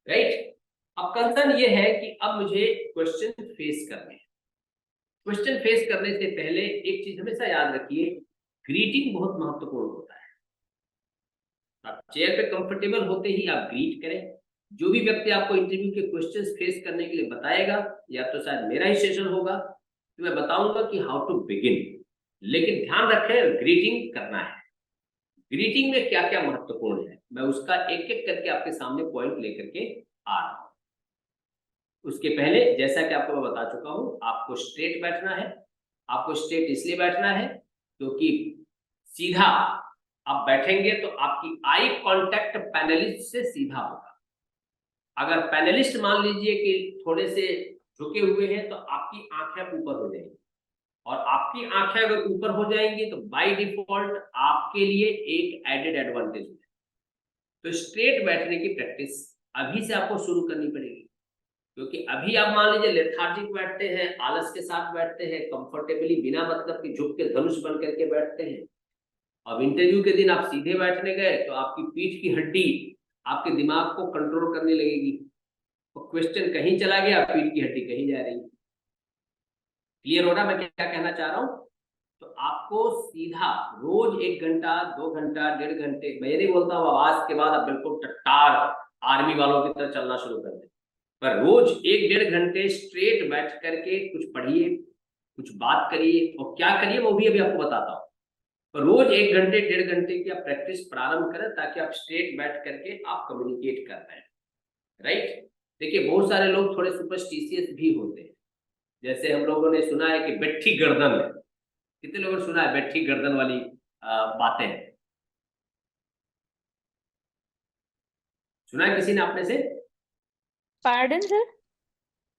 Speaker 1: राइट। अब कंसर्न ये है कि अब मुझे क्वेश्चन फेस करने हैं। क्वेश्चन फेस करने से पहले एक चीज हमेशा याद रखिए, ग्रीटिंग बहुत महत्वपूर्ण होता है। आप चेयर पे कंफर्टेबल होते ही आप ग्रीट करें। जो भी व्यक्ति आपको इंटरव्यू के क्वेश्चंस फेस करने के लिए बताएगा, या तो शायद मेरा ही सेशन होगा, तो मैं बताऊंगा कि हाउ टू बिगिन, लेकिन ध्यान रखें ग्रीटिंग करना है। ग्रीटिंग में क्या क्या महत्वपूर्ण है, मैं उसका एक एक करके आपके सामने पॉइंट लेकर के आ रहा हूं। उसके पहले जैसा कि आपको मैं बता चुका हूं, आपको स्ट्रेट बैठना है। आपको स्ट्रेट इसलिए बैठना है क्योंकि सीधा आप बैठेंगे तो आपकी आई कांटेक्ट पैनलिस्ट से सीधा होगा। अगर पैनलिस्ट मान लीजिए कि थोड़े से झुके हुए हैं तो आपकी आंखें ऊपर हो जाएंगी, और आपकी आंखें अगर ऊपर हो जाएंगी तो बाय डिफॉल्ट आपके लिए एक एडेड एडवांटेज है। तो स्ट्रेट बैठने की प्रैक्टिस अभी से आपको शुरू करनी पड़ेगी, क्योंकि अभी आप मान लीजिए लेथार्जिक बैठते हैं, आलस के साथ बैठते हैं, कंफर्टेबली बिना मतलब कि झुक के धनुष बन करके बैठते हैं। अब इंटरव्यू के दिन आप सीधे बैठने गए तो आपकी पीठ की हड्डी आपके दिमाग को कंट्रोल करने लगेगी, तो क्वेश्चन कहीं चला गया, पीठ की हड्डी कहीं जा रही। क्लियर हो रहा मैं क्या कहना चाह रहा हूं? तो आपको सीधा रोज 1 घंटा 2 घंटा 1.5 घंटे, मैं ये नहीं बोलता हूँ आवाज के बाद आप बिल्कुल टट्टार आर्मी वालों की तरह चलना शुरू कर दें, पर रोज 1-1.5 घंटे स्ट्रेट बैठ करके कुछ पढ़िए, कुछ बात करिए, और क्या करिए वो भी अभी आपको बताता हूँ। तो रोज 1 घंटे 1.5 घंटे की आप प्रैक्टिस प्रारंभ करें, ताकि आप स्ट्रेट बैठ करके आप कम्युनिकेट कर पाए। राइट? देखिए बहुत सारे लोग थोड़े सुपरस्टिशियस भी होते हैं, जैसे हम लोगों ने सुना है कि बैठी गर्दन है। कितने लोगों ने सुना है बैठी गर्दन वाली बातें? सुना है किसी ने आपने से?
Speaker 6: Pardon, sir?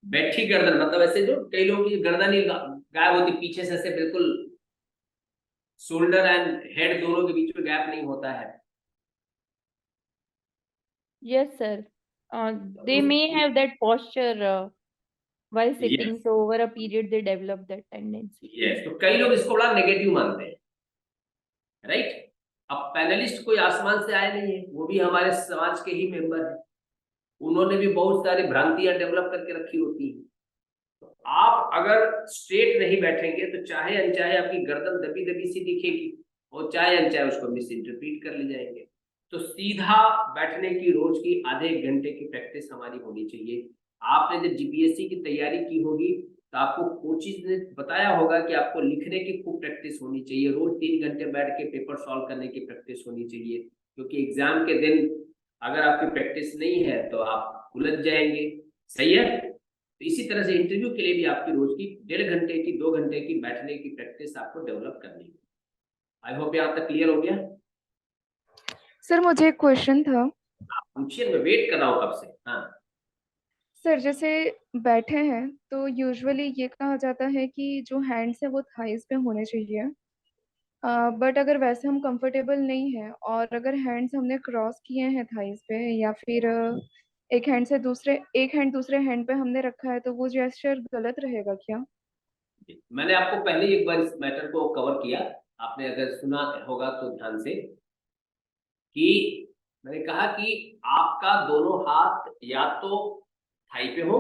Speaker 1: बैठी गर्दन मतलब ऐसे जो कई लोगों की गर्दन ही गायब होती, पीछे से ऐसे बिल्कुल शोल्डर एंड हेड दोनों के बीच में गैप नहीं होता है।
Speaker 6: Yes, sir. They may have that posture while sitting,
Speaker 1: Yes.
Speaker 6: so over a period they develop that tendency.
Speaker 1: Yes, तो कई लोग इसको बड़ा नेगेटिव मानते हैं। राइट? अब पैनलिस्ट कोई आसमान से आए नहीं है, वो भी हमारे समाज के ही मेंबर हैं, उन्होंने भी बहुत सारी भ्रांतियां डेवलप करके रखी होती हैं। तो आप अगर स्ट्रेट नहीं बैठेंगे तो चाहे अनचाहे आपकी गर्दन दबी दबी सी दिखेगी, और चाहे अनचाहे उसको मिस इंटरप्रीट कर ले जाएंगे। तो सीधा बैठने की रोज की आधे 1 घंटे की प्रैक्टिस हमारी होनी चाहिए। आपने जब जीपीएससी की तैयारी की होगी तो आपको कोचिज ने बताया होगा कि आपको लिखने की खूब प्रैक्टिस होनी चाहिए, रोज 3 घंटे बैठ के पेपर सॉल्व करने की प्रैक्टिस होनी चाहिए, क्योंकि एग्जाम के दिन अगर आपकी प्रैक्टिस नहीं है तो आप उलझ जाएंगे। सही है? तो इसी तरह से इंटरव्यू के लिए भी आपकी रोज की 1.5 घंटे की 2 घंटे की बैठने की प्रैक्टिस आपको डेवलप करनी है। आई होप यहाँ तक क्लियर हो गया।
Speaker 2: सर मुझे एक क्वेश्चन था।
Speaker 1: पूछिए, मैं वेट कर रहा हूँ कब से। हाँ
Speaker 2: सर जैसे बैठे हैं तो यूजुअली ये कहा जाता है कि जो हैंड्स है वो थाइस पे होने चाहिए, बट अगर वैसे हम कंफर्टेबल नहीं है और अगर हैंड्स हमने क्रॉस किए हैं थाइस पे, या फिर एक हैंड दूसरे हैंड पे हमने रखा है, तो वो जेस्चर गलत रहेगा क्या?
Speaker 1: मैंने आपको पहले एक बार इस मैटर को कवर किया, आपने अगर सुना होगा तो ध्यान से, कि मैंने कहा कि आपका दोनों हाथ या तो थाई पे हो,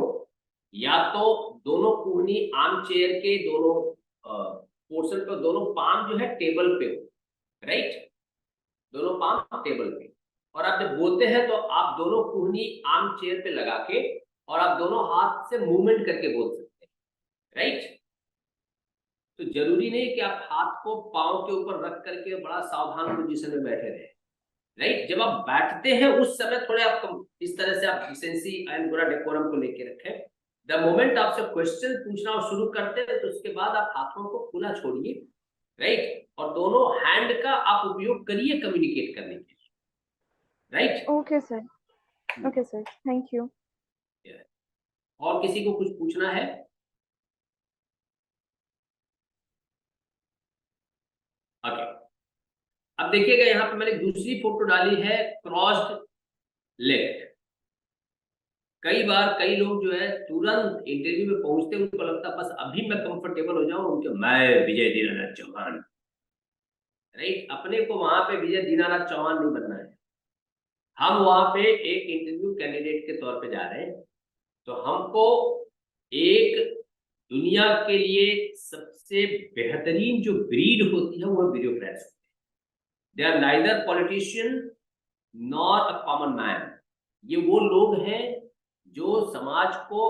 Speaker 1: या तो दोनों कूहनी आर्म चेयर के दोनों पोर्शन पे, दोनों पाम जो है टेबल पे हो। राइट? दोनों पाम टेबल पे, और आप जब बोलते हैं तो आप दोनों कूहनी आर्म चेयर पे लगा के और आप दोनों हाथ से मूवमेंट करके बोल सकते हैं। राइट? तो जरूरी नहीं कि आप हाथ को पांव के ऊपर रख करके बड़ा सावधान पोजीशन में बैठे रहे। राइट? जब आप बैठते हैं उस समय थोड़े आप इस तरह से आप डिसेंसी एंड पूरा डेकोरम को लेके रखें। द मोमेंट आपसे क्वेश्चन पूछना शुरू करते हैं तो उसके बाद आप हाथों को खुला छोड़िए। राइट? और दोनों हैंड का आप उपयोग करिए कम्युनिकेट करने के लिए। Right?
Speaker 2: Okay sir, okay sir, thank you.
Speaker 1: और किसी को कुछ पूछना है? ओके, अब देखिएगा यहाँ पे मैंने दूसरी फोटो डाली है क्रॉस्ड लेग। कई बार कई लोग जो है तुरंत इंटरव्यू में पहुंचते हैं, उनको लगता है बस अभी मैं कंफर्टेबल हो जाऊं उनके, मैं विजय दीनानाथ चौहान। राइट? अपने को वहां पे विजय दीनानाथ चौहान नहीं बनना है। हम वहां पे एक इंटरव्यू कैंडिडेट के तौर पे जा रहे हैं, तो हमको एक दुनिया के लिए सबसे बेहतरीन जो ब्रीड होती है वो ब्यूरोक्रेट्स होते हैं। They are neither politician nor a common man. ये वो लोग हैं जो समाज को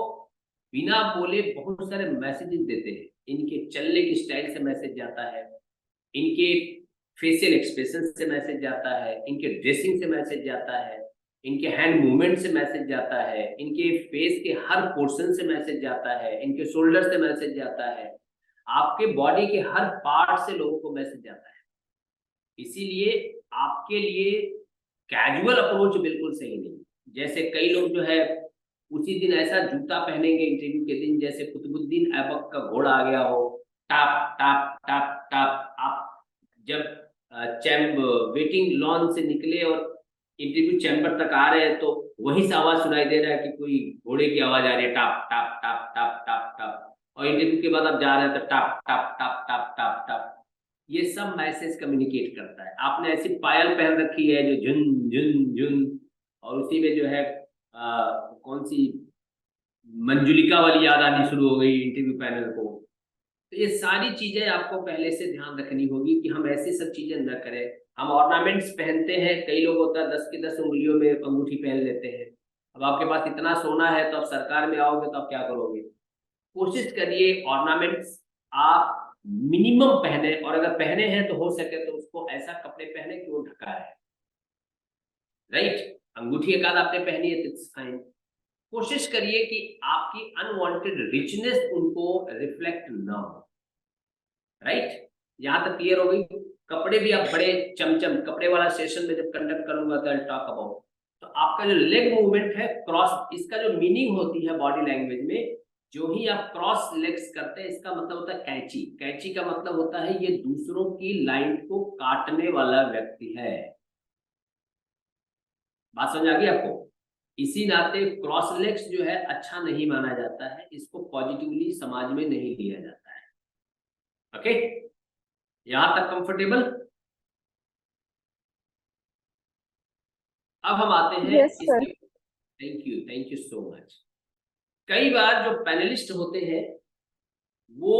Speaker 1: बिना बोले बहुत सारे मैसेजेस देते हैं। इनके चलने की स्टाइल से मैसेज जाता है, इनके फेशियल एक्सप्रेशन से मैसेज जाता है, इनके ड्रेसिंग से मैसेज जाता है, इनके हैंड मूवमेंट से मैसेज जाता है, इनके फेस के हर पोर्शन से मैसेज जाता है, इनके शोल्डर से मैसेज जाता है, आपके बॉडी के हर पार्ट से लोगों को मैसेज जाता है। इसीलिए आपके लिए कैजुअल अप्रोच बिल्कुल सही नहीं। जैसे कई लोग जो है उसी दिन ऐसा जूता पहनेंगे इंटरव्यू के दिन जैसे कुतुबुद्दीन ऐबक का घोड़ा आ गया हो, टाप टाप टाप टाप। आप जब वेटिंग लॉन से निकले और इंटरव्यू चैम्बर तक आ रहे हैं तो वही से आवाज सुनाई दे रहा है कि कोई घोड़े की आवाज आ रही है, top top top top top top. और इंटरव्यू के बाद आप जा रहे हैं तो top top top top top top. ये सब मैसेज कम्युनिकेट करता है। आपने ऐसी पायल पहन रखी है जो झुन झुन झुन, और उसी में जो है कौन सी मंजुलिका वाली याद आनी शुरू हो गई इंटरव्यू पैनल को। तो ये सारी चीजें आपको पहले से ध्यान रखनी होगी कि हम ऐसी सब चीजें न करें। हम ऑर्नामेंट्स पहनते हैं, कई लोग होता है 10 की 10 उंगलियों में अंगूठी पहन लेते हैं। अब आपके पास इतना सोना है तो आप सरकार में आओगे तो आप क्या करोगे? कोशिश करिए ऑर्नामेंट्स आप मिनिमम पहने, और अगर पहने हैं तो हो सके तो उसको ऐसा कपड़े पहने कि वो ढका है, राइट। अंगूठी एक आध आपने पहनी है तो इट्स फाइन। कोशिश करिए कि आपकी अनवांटेड रिचनेस उनको रिफ्लेक्ट ना हो, राइट। यहां तक क्लियर हो गई? कपड़े भी आप बड़े चमचम, कपड़े वाला सेशन में जब कंडक्ट करूंगा तो आई टॉक अबाउट। तो आपका जो लेग मूवमेंट है क्रॉस, इसका जो मीनिंग होती है बॉडी लैंग्वेज में, जो ही आप क्रॉस लेग्स करते हैं इसका मतलब होता है कैंची। कैंची का मतलब होता है ये दूसरों की लाइन को काटने वाला व्यक्ति है। बात समझ आ गई आपको? इसी नाते क्रॉस लेग्स जो है अच्छा नहीं माना जाता है, इसको पॉजिटिवली समाज में नहीं लिया जाता है। ओके, यहां तक कंफर्टेबल? अब हम आते हैं
Speaker 2: Yes, sir.
Speaker 1: Thank you so much. कई बार जो पैनलिस्ट होते हैं वो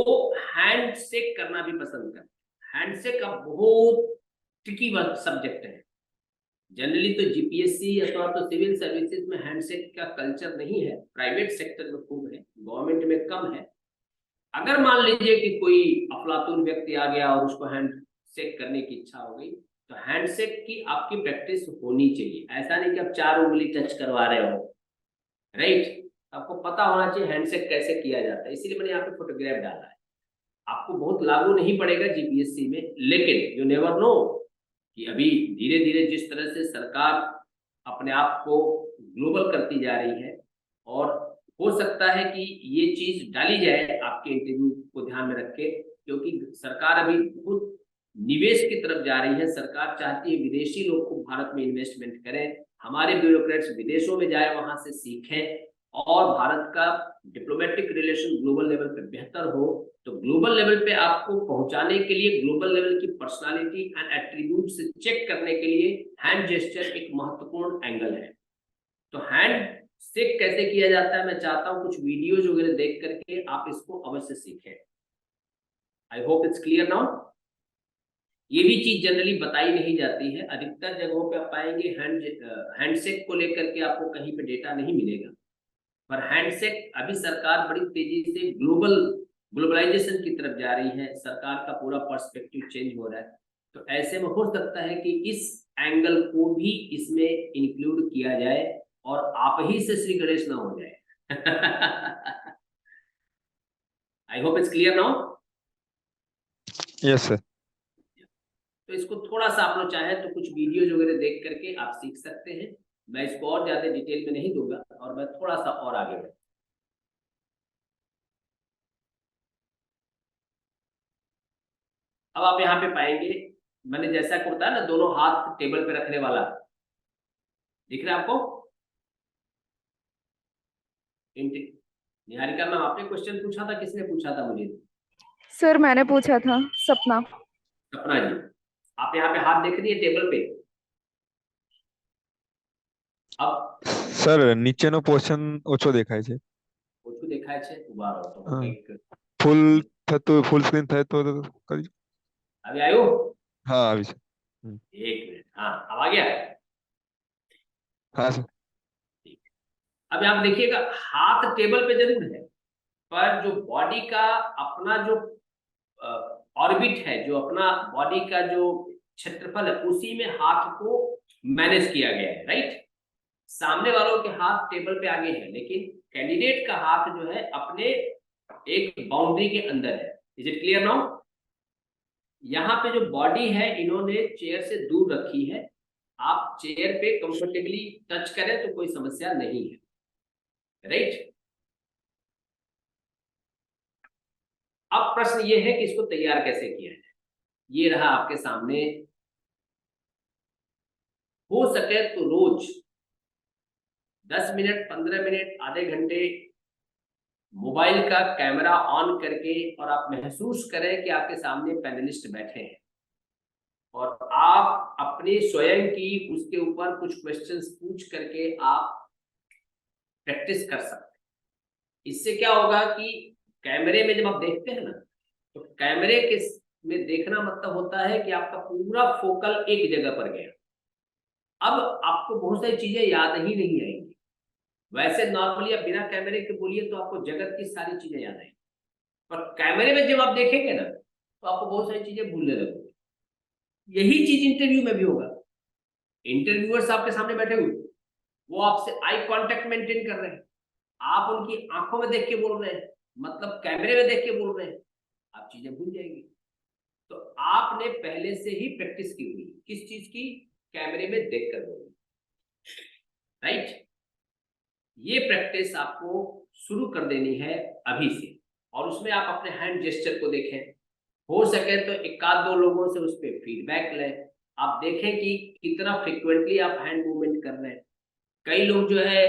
Speaker 1: हैंड शेक करना भी पसंद करते हैं। हैंड शेक का बहुत ट्रिकी सब्जेक्ट है। जनरली तो जीपीएससी अथवा तो सिविल सर्विसेज में हैंडशेक का कल्चर नहीं है, प्राइवेट सेक्टर में खूब है, गवर्नमेंट में कम है। अगर मान लीजिए कि कोई अफलातून व्यक्ति आ गया और उसको हैंडशेक करने की इच्छा हो गई, तो हैंडशेक की आपकी प्रैक्टिस होनी चाहिए। ऐसा नहीं कि आप 4 उंगली टच करवा रहे हो, राइट। आपको पता होना चाहिए हैंडशेक कैसे किया जाता है, इसीलिए मैंने यहाँ पे फोटोग्राफ डाला है। आपको बहुत लागू नहीं पड़ेगा जीपीएससी में, लेकिन यू नेवर नो कि अभी धीरे धीरे जिस तरह से सरकार अपने आप को ग्लोबल करती जा रही है, और हो सकता है कि ये चीज डाली जाए आपके इंटरव्यू को ध्यान में रख के, क्योंकि सरकार अभी बहुत निवेश की तरफ जा रही है। सरकार चाहती है विदेशी लोग को भारत में इन्वेस्टमेंट करें, हमारे ब्यूरोक्रेट्स विदेशों में जाए, वहां से सीखें, और भारत का डिप्लोमेटिक रिलेशन ग्लोबल लेवल पे बेहतर हो। तो ग्लोबल लेवल पे आपको पहुंचाने के लिए ग्लोबल लेवल की पर्सनालिटी एंड एट्रीब्यूट से चेक करने के लिए हैंड जेस्चर एक महत्वपूर्ण एंगल है। तो हैंड शेक कैसे किया जाता है, मैं चाहता हूं कुछ वीडियोज वगैरह देख करके आप इसको अवश्य सीखें। आई होप इट्स क्लियर नाउ। ये भी चीज जनरली बताई नहीं जाती है, अधिकतर जगहों पे आप पाएंगे हैंडशेक को लेकर के आपको कहीं पे डेटा नहीं मिलेगा, पर हैंडशेक अभी सरकार बड़ी तेजी से ग्लोबलाइजेशन की तरफ जा रही है, सरकार का पूरा पर्सपेक्टिव चेंज हो रहा है। तो ऐसे में हो सकता है कि इस एंगल को भी इसमें इंक्लूड किया जाए और आप ही से श्री गणेश ना हो जाए। आई hope it's clear now.
Speaker 4: Yes sir.
Speaker 1: तो इसको थोड़ा सा आप लोग चाहे तो कुछ वीडियोज वगैरह देख करके आप सीख सकते हैं। मैं इसको और ज्यादा डिटेल में नहीं दूंगा और मैं थोड़ा सा और आगे बढ़ूंगा। अब आप यहाँ पे पाएंगे मैंने जैसा कि बताया ना, दोनों हाथ टेबल पे रखने वाला, दिख रहा है आपको? निहारिका मैम, आपने क्वेश्चन पूछा था, किसने पूछा था मुझे?
Speaker 2: सर मैंने पूछा था, सपना।
Speaker 1: सपना जी, आप यहाँ पे हाथ देख रही है टेबल पे? अब
Speaker 4: સર નીચેનો પોર્શન ઓછો દેખાય છે
Speaker 1: ઓછું દેખાય છે, ઉભા રહો તો
Speaker 4: હા.
Speaker 1: કંઈક
Speaker 4: ફૂલ થતું ફૂલ સ્ક્રીન થાય તો કરી
Speaker 1: अभी आयो?
Speaker 4: હા આવી છે
Speaker 1: एक मिनट, हाँ अब आ गया।
Speaker 4: હા સર
Speaker 1: अब आप देखिएगा हाथ टेबल पे जरूर है, पर जो बॉडी का अपना जो ऑर्बिट है, जो अपना बॉडी का जो क्षेत्रफल है, उसी में हाथ को मैनेज किया गया है, राइट। सामने वालों के हाथ टेबल पे आगे है, लेकिन कैंडिडेट का हाथ जो है अपने एक बाउंड्री के अंदर है। Is it clear now? यहाँ पे जो बॉडी है इन्होंने चेयर से दूर रखी है, आप चेयर पे कंफर्टेबली टच करें तो कोई समस्या नहीं है, राइट। अब प्रश्न ये है कि इसको तैयार कैसे किया जाए। ये रहा आपके सामने। हो सके तो रोज 10 मिनट, 15 मिनट, आधे घंटे मोबाइल का कैमरा ऑन करके और आप महसूस करें कि आपके सामने पैनलिस्ट बैठे हैं और आप अपने स्वयं की उसके ऊपर कुछ क्वेश्चंस पूछ करके आप प्रैक्टिस कर सकते हैं। इससे क्या होगा कि कैमरे में जब आप देखते हैं ना, तो कैमरे के में देखना मतलब होता है कि आपका पूरा फोकल एक जगह पर गया। अब आपको बहुत सारी चीजें याद ही नहीं आएंगी। वैसे नॉर्मली आप बिना कैमरे के बोलिए तो आपको जगत की सारी चीजें याद आएंगी, पर कैमरे में जब आप देखेंगे ना तो आपको बहुत सारी चीजें भूलने लगोगे। यही चीज इंटरव्यू में भी होगा। इंटरव्यूअर्स आपके सामने बैठे हुए, वो आपसे आई कांटेक्ट मेंटेन कर रहे हैं, आप उनकी आंखों में देख के बोल रहे हैं, मतलब कैमरे में देख के बोल रहे हैं, आप चीजें भूल जाएंगे। तो आपने पहले से ही प्रैक्टिस की हुई, किस चीज की? कैमरे में देख कर बोलना, राइट। ये प्रैक्टिस आपको शुरू कर देनी है अभी से, और उसमें आप अपने हैंड जेस्चर को देखें। हो सके तो एक आध दो लोगों से उस पर फीडबैक लें। आप देखें कि कितना फ्रिक्वेंटली आप हैंड मूवमेंट कर रहे हैं। कई लोग जो है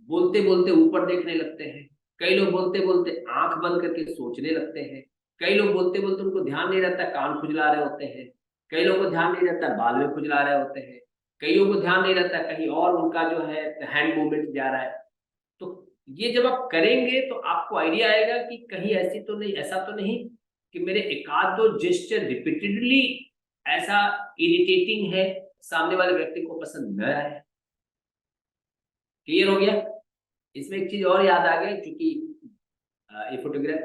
Speaker 1: बोलते बोलते ऊपर देखने लगते हैं, कई लोग बोलते बोलते आंख बंद करके सोचने लगते हैं, कई लोग बोलते बोलते उनको ध्यान नहीं रहता कान खुजला रहे होते हैं, कई लोगों को ध्यान नहीं रहता बाल में खुजला रहे होते हैं, कईयों को ध्यान नहीं रहता कहीं और उनका जो है हैंड मूवमेंट जा रहा है। तो ये जब आप करेंगे तो आपको आइडिया आएगा कि कहीं ऐसी तो नहीं, ऐसा तो नहीं कि मेरे एक आध दो जेस्चर रिपीटेडली ऐसा इरिटेटिंग है, सामने वाले व्यक्ति को पसंद न आए। क्लियर हो गया? इसमें एक चीज और याद आ गई, क्योंकि ये फोटोग्राफ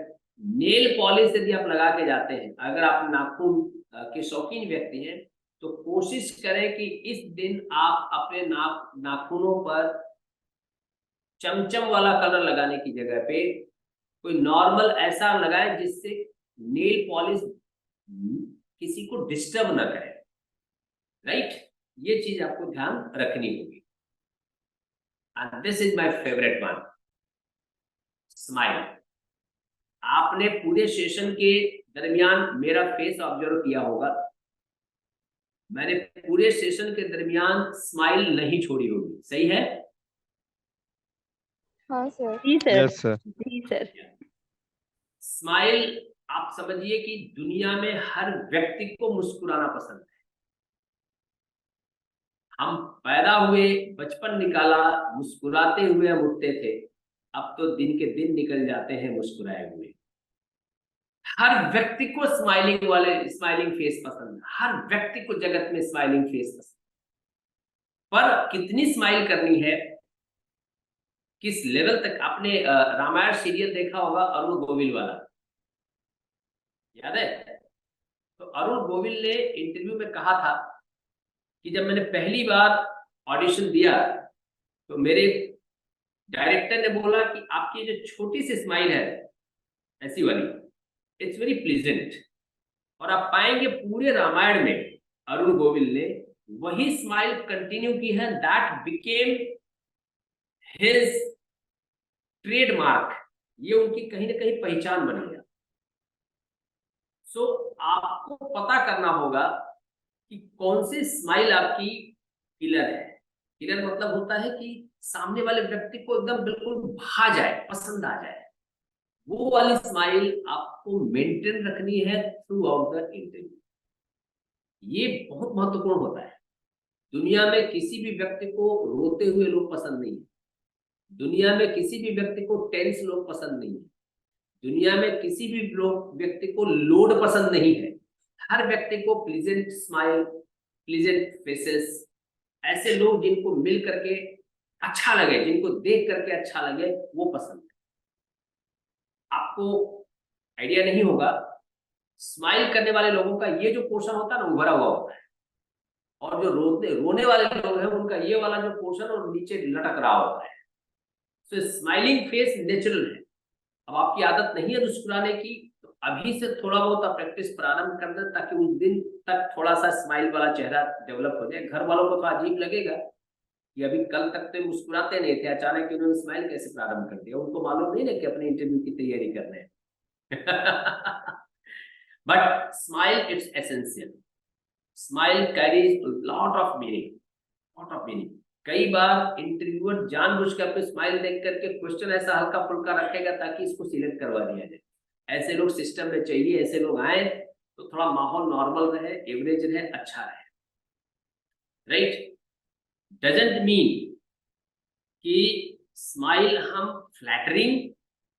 Speaker 1: नेल पॉलिश यदि आप लगा के जाते हैं, अगर आप नाखून के शौकीन व्यक्ति हैं तो कोशिश करें कि इस दिन आप अपने नाखूनों पर चमचम वाला कलर लगाने की जगह पे कोई नॉर्मल ऐसा लगाएं जिससे नेल पॉलिश किसी को डिस्टर्ब ना करे, राइट। ये चीज आपको ध्यान रखनी होगी। And this is my favourite one, smile. आपने पूरे सेशन के दरमियान मेरा फेस ऑब्जर्व किया होगा, मैंने पूरे सेशन के दरमियान स्माइल नहीं छोड़ी होगी, सही है?
Speaker 2: हाँ सर।
Speaker 6: जी सर।
Speaker 4: Yes sir.
Speaker 6: जी सर।
Speaker 1: स्माइल, आप समझिए कि दुनिया में हर व्यक्ति को मुस्कुराना पसंद है। हम पैदा हुए, बचपन निकाला, मुस्कुराते हुए हम उठते थे, अब तो दिन के दिन निकल जाते हैं मुस्कुराए हुए। हर व्यक्ति को स्माइलिंग फेस पसंद है, हर व्यक्ति को जगत में स्माइलिंग फेस पसंद। पर कितनी स्माइल करनी है, किस लेवल तक? आपने रामायण सीरियल देखा होगा, अरुण गोविल वाला, याद है? तो अरुण गोविल ने इंटरव्यू में कहा था कि जब मैंने पहली बार ऑडिशन दिया तो मेरे डायरेक्टर ने बोला कि आपकी जो छोटी सी स्माइल है ऐसी वाली, इट्स वेरी प्लीजेंट। और आप पाएंगे पूरे रामायण में अरुण गोविल ने वही स्माइल कंटिन्यू की है, दैट बिकेम हिज ट्रेडमार्क। ये उनकी कहीं ना कहीं पहचान बन गया। सो आपको पता करना होगा कि कौन सी स्माइल आपकी किलर है। किलर मतलब होता है कि सामने वाले व्यक्ति को एकदम बिल्कुल भा जाए, पसंद आ जाए। वो वाली स्माइल आपको मेंटेन रखनी है थ्रू आउट द इंटरव्यू। ये बहुत महत्वपूर्ण होता है। दुनिया में किसी भी व्यक्ति को रोते हुए लोग पसंद नहीं है, दुनिया में किसी भी व्यक्ति को टेंस लोग पसंद नहीं है, दुनिया में किसी भी व्यक्ति को लोड पसंद नहीं है। हर व्यक्ति को प्लीजेंट स्माइल, प्लीजेंट फेसेस, ऐसे लोग जिनको मिल करके अच्छा लगे, जिनको देख करके अच्छा लगे, वो पसंद है। आपको आइडिया नहीं होगा, स्माइल करने वाले लोगों का ये जो पोर्शन होता है ना, उभरा हुआ होता है, और जो रोने वाले लोग हैं उनका ये वाला जो पोर्शन और नीचे लटक रहा होता है। सो स्माइलिंग फेस नेचुरल है। अब आपकी आदत नहीं है मुस्कुराने की, तो अभी से थोड़ा बहुत आप प्रैक्टिस प्रारंभ कर दें ताकि उस दिन तक थोड़ा सा स्माइल वाला चेहरा डेवलप हो जाए। घर वालों को तो अजीब लगेगा कि अभी कल तक तो मुस्कुराते नहीं थे, अचानक उन्होंने स्माइल कैसे प्रारंभ कर दिया। उनको मालूम नहीं ना कि अपने इंटरव्यू की तैयारी कर रहे हैं। But smile it's essential. Smile carries lot of meaning. कई बार इंटरव्यूअर जानबूझकर आपको स्माइल देख करके क्वेश्चन ऐसा हल्का फुल्का रखेगा ताकि इसको सिलेक्ट करवा दिया जाए। ऐसे लोग सिस्टम में चाहिए, ऐसे लोग आए तो थोड़ा माहौल नॉर्मल रहे, एवरेज रहे, अच्छा रहे, राइट। डजंट मीन कि स्माइल हम फ्लैटरिंग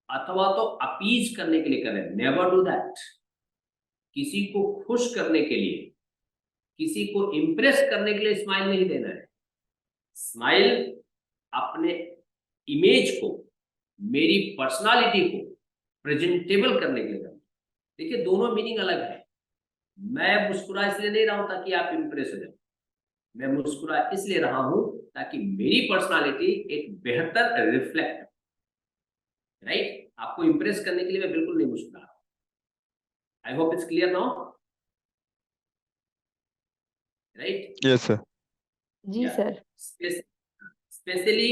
Speaker 1: अथवा तो अपीज करने के लिए कर रहे हैं। Never do that. किसी को खुश करने के लिए, किसी को इम्प्रेस करने के लिए स्माइल नहीं देना है। स्माइल अपने इमेज को, मेरी पर्सनालिटी को प्रेजेंटेबल करने के लिए करना। देखिए दोनों मीनिंग अलग है। मैं मुस्कुरा इसलिए नहीं रहा हूं ताकि आप इम्प्रेस हो जाए, मैं मुस्कुरा इसलिए रहा हूं ताकि मेरी पर्सनालिटी एक बेहतर रिफ्लेक्ट, राइट। आपको इम्प्रेस करने के लिए मैं बिल्कुल नहीं मुस्कुरा रहा। I hope it's clear now, right.
Speaker 4: Yes sir.
Speaker 6: जी सर।
Speaker 1: स्पेशली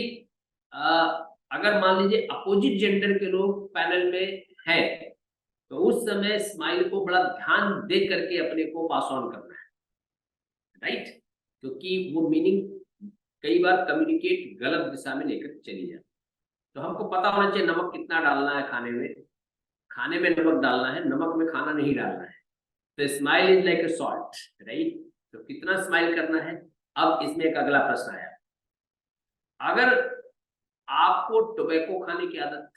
Speaker 1: अगर मान लीजिए अपोजिट जेंडर के लोग पैनल में हैं तो उस समय स्माइल को बड़ा ध्यान दे करके अपने को पास ऑन करना है, राइट। क्योंकि वो मीनिंग कई बार कम्युनिकेट गलत दिशा में लेकर चली जाए। तो हमको पता होना चाहिए नमक कितना डालना है खाने में। खाने में नमक डालना है, नमक में खाना नहीं डालना है। तो smile is like a salt, right. तो कितना स्माइल करना है। अब इसमें एक अगला प्रश्न आया, अगर आपको टोबैको खाने की आदत,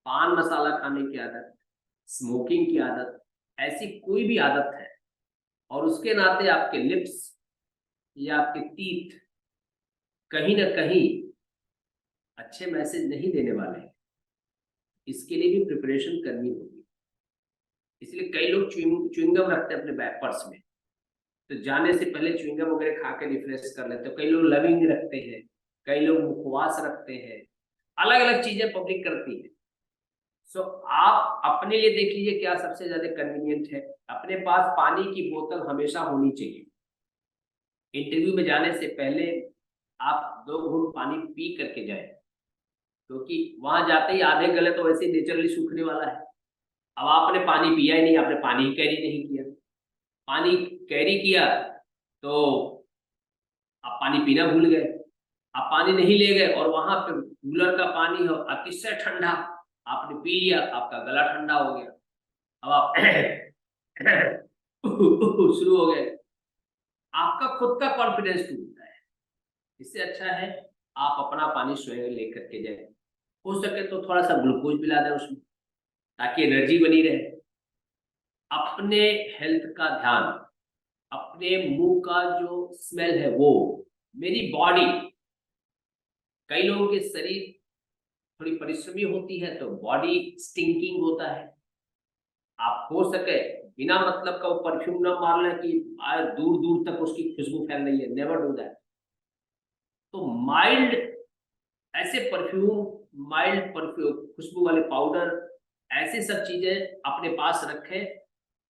Speaker 1: पान मसाला खाने की आदत, स्मोकिंग की आदत, ऐसी कोई भी आदत है और उसके नाते आपके लिप्स या आपके टीथ कहीं ना कहीं अच्छे मैसेज नहीं देने वाले हैं, इसके लिए भी प्रिपरेशन करनी होगी। इसलिए कई लोग च्युइंगम रखते हैं अपने बैग पर्स में, तो जाने से पहले च्युइंगम वगैरह खा के रिफ्रेश कर लेते हैं। कई लोग लविंग रखते हैं, कई लोग मुखवास रखते हैं, अलग अलग चीजें पब्लिक करती है। सो आप अपने लिए देख लीजिए क्या सबसे ज्यादा कन्वीनियंट है। अपने पास पानी की बोतल हमेशा होनी चाहिए। इंटरव्यू में जाने से पहले आप 2 घूंट पानी पी करके जाए, क्योंकि वहां जाते ही आधे गले तो वैसे नेचुरली सूखने वाला है। अब आपने पानी पिया ही नहीं, आपने पानी ही कैरी नहीं किया। पानी कैरी किया तो आप पानी पीना भूल गए, आप पानी नहीं ले गए और वहां पे कूलर का पानी हो अतिशय ठंडा, आपने पी लिया, आपका गला ठंडा हो गया। अब आप शुरू हो गए, आपका खुद का कॉन्फिडेंस टूटता है। इससे अच्छा है आप अपना पानी स्वयं लेकर के जाए। हो सके तो थोड़ा सा ग्लूकोज मिला दें उसमें ताकि एनर्जी बनी रहे। अपने हेल्थ का ध्यान, अपने मुंह का जो स्मेल है वो, मेरी बॉडी, कई लोगों के शरीर थोड़ी परिश्रमी होती है तो बॉडी स्टिंकिंग होता है। आप हो सके बिना मतलब का वो परफ्यूम ना मार लें कि दूर दूर तक उसकी खुशबू फैल रही है, नेवर डू दैट। तो माइल्ड ऐसे परफ्यूम, माइल्ड परफ्यूम, खुशबू वाले पाउडर, ऐसी सब चीजें अपने पास रखें।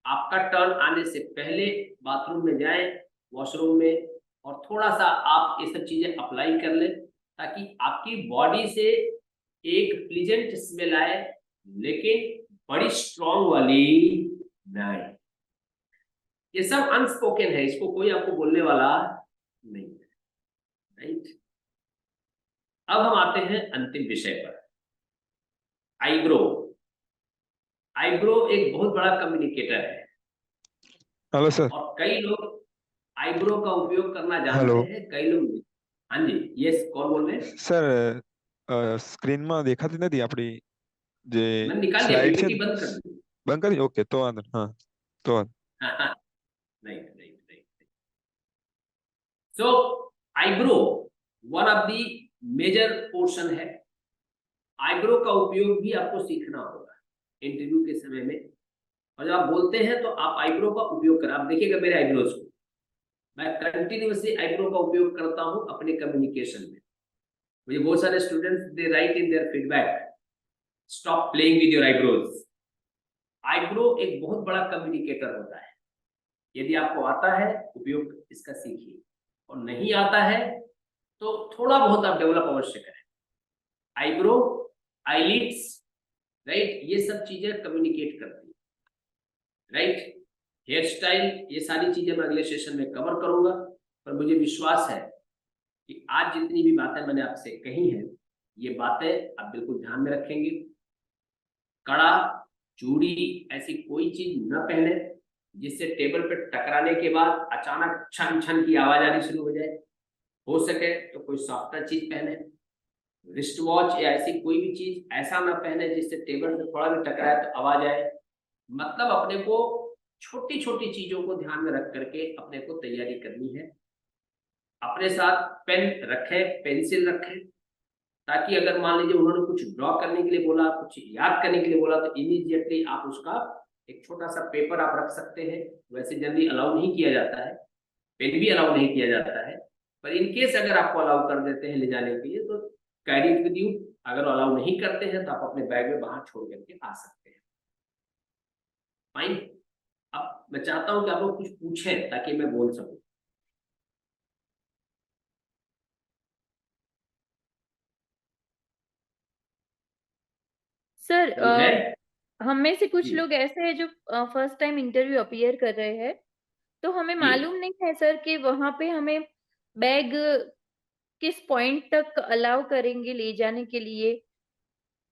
Speaker 1: आपका टर्न आने से पहले बाथरूम में जाएं, वॉशरूम में, और थोड़ा सा आप ये सब चीजें अप्लाई कर लें ताकि आपकी बॉडी से एक प्लीजेंट स्मेल आए, लेकिन बड़ी स्ट्रॉन्ग वाली नहीं। ये सब अनस्पोकन है, इसको कोई आपको बोलने वाला नहीं है, राइट। अब हम आते हैं अंतिम विषय पर, आईब्रो। आईब्रो एक बहुत बड़ा कम्युनिकेटर है।
Speaker 4: Hello sir.
Speaker 1: और कई लोग आईब्रो का उपयोग करना
Speaker 4: हेलो।
Speaker 1: जानते हैं, कई लोग नहीं। हाँ जी, यस, कौन बोल रहे हैं?
Speaker 4: सर સ્ક્રીનમાં દેખાતી નથી આપણી જે
Speaker 1: मैंने निकाल दिया,
Speaker 4: સ્લાઇડ છે
Speaker 1: पीपीटी
Speaker 4: ને,
Speaker 1: बंद कर दी।
Speaker 4: બંધ કરી ઓકે તો વાંધો હા તો વાંધો
Speaker 1: नहीं नहीं नहीं। So eyebrow one of the major portion है। आईब्रो का उपयोग भी आपको सीखना होगा इंटरव्यू के समय में, और जब आप बोलते हैं तो आप आईब्रो का उपयोग करें। आप देखिएगा मेरे आईब्रोज को, मैं कंटिन्यूअसली आईब्रो का उपयोग करता हूं अपने कम्युनिकेशन में। मुझे बहुत सारे students they right in their feedback, stop playing with your eyebrows. Eyebrow एक बहुत बड़ा कम्युनिकेटर होता है। यदि आपको आता है उपयोग इसका सीखिए, और नहीं आता है तो थोड़ा बहुत आप डेवलप अवश्य करें। आईब्रो, आईलिड्स, राइट, ये सब चीजें कम्युनिकेट करती है, राइट। हेयर स्टाइल, ये सारी चीजें मैं अगले सेशन में कवर करूंगा, पर मुझे विश्वास है कि आज जितनी भी बातें मैंने आपसे कही हैं, ये बातें आप बिल्कुल ध्यान में रखेंगे। कड़ा, चूड़ी, ऐसी कोई चीज न पहने जिससे टेबल पे टकराने के बाद अचानक छन छन की आवाज आनी शुरू हो जाए। हो सके तो कोई सॉफ्टर चीज पहने, रिस्ट वॉच या ऐसी कोई भी चीज ऐसा ना पहने जिससे टेबल पे थोड़ा भी टकराए तो आवाज आए। मतलब अपने को छोटी छोटी चीजों को ध्यान में रख करके अपने को तैयारी करनी है। अपने साथ पेन रखें, पेंसिल रखें, ताकि अगर मान लीजिए उन्होंने कुछ ड्रॉ करने के लिए बोला, कुछ याद करने के लिए बोला, तो इमीडिएटली आप उसका एक छोटा सा पेपर आप रख सकते हैं। वैसे जल्दी अलाउ नहीं किया जाता है, पेन भी अलाउ नहीं किया जाता है, पर इन केस अगर आपको अलाउ कर देते हैं ले जाने के लिए तो कैरी इट विद यू। अगर अलाउ नहीं करते हैं तो आप अपने बैग में बाहर छोड़ करके आ सकते हैं। फाइन। अब मैं चाहता हूं कि आप लोग कुछ पूछें ताकि मैं बोल सकूं।
Speaker 6: सर
Speaker 1: कोई है?
Speaker 6: हम में से कुछ
Speaker 1: जी।
Speaker 6: लोग ऐसे हैं जो फर्स्ट टाइम इंटरव्यू अपीयर कर रहे हैं, तो हमें
Speaker 1: जी।
Speaker 6: मालूम नहीं है सर कि वहां पे हमें बैग किस पॉइंट तक अलाउ करेंगे ले जाने के लिए,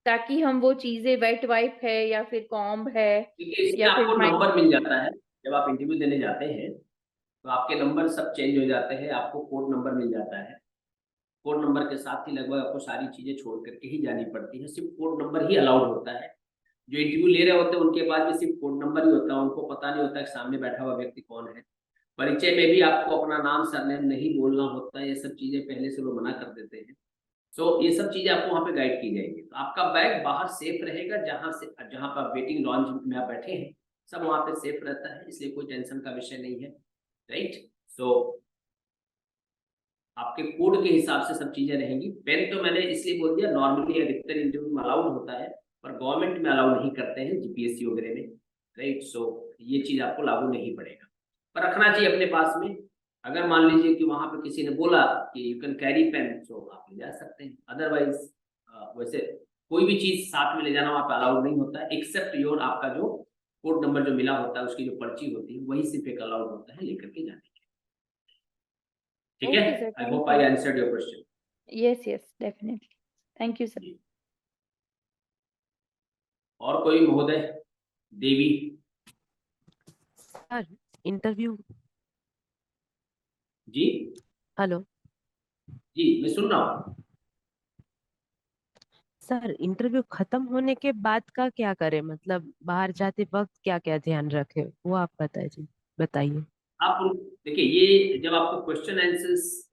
Speaker 6: ताकि हम वो चीजें, वेट वाइप है या फिर कॉम्ब है
Speaker 1: देखिए, इसमें
Speaker 6: या फिर
Speaker 1: आपको नंबर मिल जाता है। जब आप इंटरव्यू देने जाते हैं तो आपके नंबर सब चेंज हो जाते हैं, आपको कोड नंबर मिल जाता है। कोड नंबर के साथ ही लगभग आपको सारी चीजें छोड़ करके ही जानी पड़ती है, सिर्फ कोड नंबर ही अलाउड होता है। जो इंटरव्यू ले रहे होते हैं उनके पास भी सिर्फ कोड नंबर ही होता है, उनको पता नहीं होता कि सामने बैठा हुआ व्यक्ति कौन है। परिचय में भी आपको अपना नाम सरनेम नहीं बोलना होता है, ये सब चीजें पहले से वो मना कर देते हैं। सो ये सब चीजें आपको वहाँ पे गाइड की जाएंगी। तो आपका बैग बाहर सेफ रहेगा, जहाँ पर वेटिंग लॉन्च में आप बैठे हैं सब वहाँ पे सेफ रहता है, इसलिए कोई टेंशन का विषय नहीं है, राइट। सो आपके कोड के हिसाब से सब चीजें रहेंगी। पेन तो मैंने इसलिए बोल दिया, नॉर्मली अधिकतर इंटरव्यू में अलाउड होता है, पर गवर्नमेंट में अलाउ नहीं करते हैं, जीपीएससी वगैरह में, राइट। सो ये चीज आपको लागू नहीं पड़ेगा, पर रखना चाहिए अपने पास में। अगर मान लीजिए कि वहां पे किसी ने बोला कि यू कैन कैरी पेन, तो आप ले जा सकते हैं। अदरवाइज वैसे कोई भी चीज साथ में ले जाना वहां पे अलाउड नहीं होता है, एक्सेप्ट योर आपका जो कोड नंबर जो मिला होता है उसकी जो पर्ची होती है वही सिर्फ एक अलाउड होता है लेकर के जाने के। ठीक है,
Speaker 6: Okay, sir.
Speaker 1: I
Speaker 6: Thank
Speaker 1: hope
Speaker 6: you.
Speaker 1: I answered your question.
Speaker 6: Yes, yes, definitely. Thank you, sir.
Speaker 1: और कोई महोदय, देवी?
Speaker 5: सर इंटरव्यू,
Speaker 1: जी
Speaker 5: हेलो
Speaker 1: जी, मैं सुन रहा हूँ।
Speaker 5: सर, इंटरव्यू खत्म होने के बाद का क्या करें, मतलब बाहर जाते वक्त क्या क्या ध्यान रखें, वो आप बताइए।
Speaker 1: आप देखिए, ये जब आपको क्वेश्चन आंसर्स,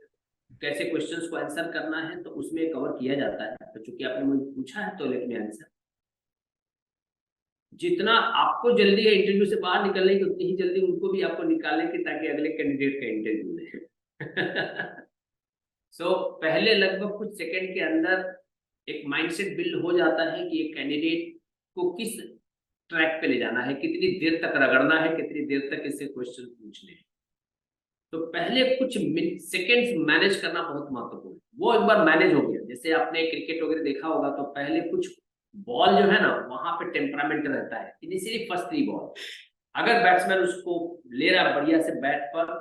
Speaker 1: कैसे क्वेश्चंस को आंसर करना है तो उसमें कवर किया जाता है। तो चूंकि आपने मुझे पूछा है तो लेट मी आंसर। जितना आपको जल्दी है इंटरव्यू से बाहर निकलने की, उतनी ही जल्दी उनको भी आपको निकालने की, ताकि अगले कैंडिडेट का इंटरव्यू ले। सो पहले लगभग कुछ सेकंड के अंदर एक माइंडसेट बिल्ड हो जाता है कि एक कैंडिडेट को किस ट्रैक पे ले जाना है, कितनी देर तक रगड़ना है, कितनी देर तक इससे क्वेश्चन पूछने हैं। तो पहले कुछ सेकंड्स मैनेज करना बहुत महत्वपूर्ण है। वो एक बार मैनेज हो गया, जैसे आपने क्रिकेट वगैरह देखा होगा, तो पहले कुछ बॉल जो है ना वहां पे टेम्परामेंट रहता है, इनिशियली फर्स्ट 3 बॉल अगर बैट्समैन उसको ले रहा है बढ़िया से बैट पर,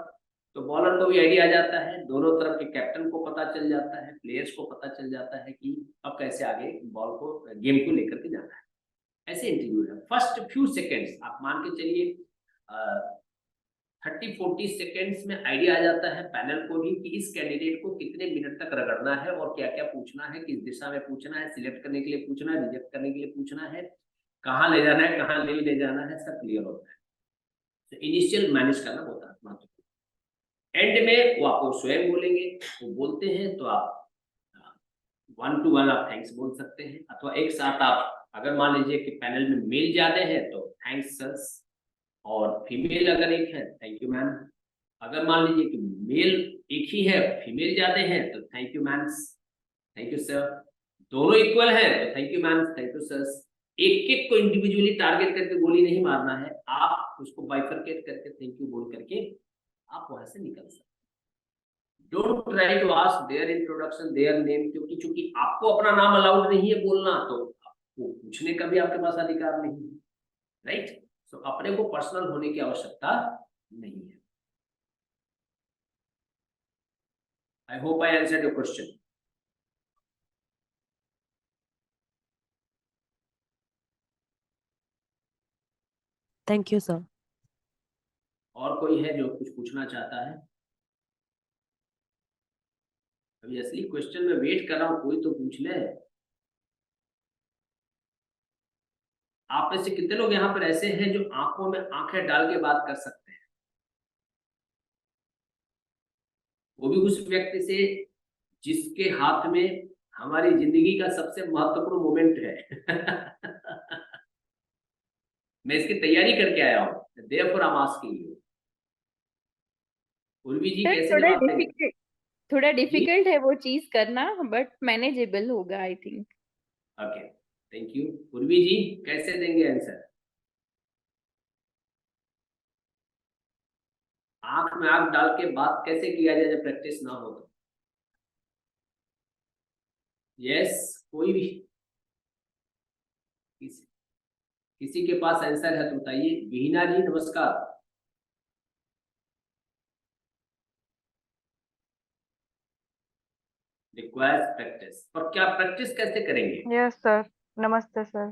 Speaker 1: तो बॉलर को भी आइडिया आ जाता है, दोनों तरफ के कैप्टन को पता चल जाता है, प्लेयर्स को पता चल जाता है कि अब कैसे आगे बॉल को, गेम को लेकर के जाना है। ऐसे इंटरव्यू है। फर्स्ट फ्यू सेकेंड्स आप मान के चलिए 30-40 सेकेंड्स में आइडिया आ जाता है पैनल को भी कि इस कैंडिडेट को कितने मिनट तक रगड़ना है और क्या क्या पूछना है, किस दिशा में पूछना है, सिलेक्ट करने के लिए पूछना है, रिजेक्ट करने के लिए पूछना है, कहाँ ले जाना है, कहाँ नहीं ले जाना है, सब क्लियर होता है। तो इनिशियल मैनेज करना बहुत महत्वपूर्ण। एंड में वो आपको स्वयं बोलेंगे, वो बोलते हैं तो आप 1 to 1 आप थैंक्स बोल सकते हैं, अथवा एक साथ आप, अगर मान लीजिए कि पैनल में मेल ज्यादा है तो थैंक्स सर, और फीमेल अगर एक है थैंक यू मैम। अगर मान लीजिए कि मेल एक ही है, फीमेल ज्यादा है तो thank you ma'am, thank you sir. दोनों इक्वल है तो thank you ma'am, thank you sir. एक एक को इंडिविजुअली टारगेट करके गोली नहीं मारना है, आप उसको बाइफरकेट करके थैंक यू बोल करके आप वहां से निकल सकते। Don't try to ask their introduction, their name, क्योंकि चूंकि आपको अपना नाम अलाउड नहीं है बोलना, तो आपको पूछने का भी आपके पास अधिकार नहीं है, राइट। तो अपने को पर्सनल होने की आवश्यकता नहीं है। I hope I answered your question.
Speaker 5: Thank you sir.
Speaker 1: और कोई है जो कुछ पूछना चाहता है? अभी असली क्वेश्चन में वेट कर रहा हूं, कोई तो पूछ ले। आप में से कितने लोग यहाँ पर ऐसे हैं जो आंखों में आंखें डाल के बात कर सकते हैं, वो भी उस व्यक्ति से जिसके हाथ में हमारी जिंदगी का सबसे महत्वपूर्ण मोमेंट है। मैं इसकी तैयारी करके आया हूँ, therefore I'm asking you। Urvi ji
Speaker 6: sir
Speaker 1: कैसे
Speaker 6: थोड़ा
Speaker 1: जवाब देंगे?
Speaker 6: डिफिकल्ट, थोड़ा
Speaker 1: जी
Speaker 6: डिफिकल्ट है वो चीज करना, बट मैनेजेबल होगा I think.
Speaker 1: Okay, thank you. Urvi ji कैसे देंगे आंसर? आंख में आंख डाल के बात कैसे किया जाए जब प्रैक्टिस ना हो तो? यस, कोई भी किसी के पास आंसर है तो बताइए। विहीना जी नमस्कार। रिक्वायर्स प्रैक्टिस, और क्या प्रैक्टिस कैसे करेंगे?
Speaker 2: यस सर, नमस्ते सर।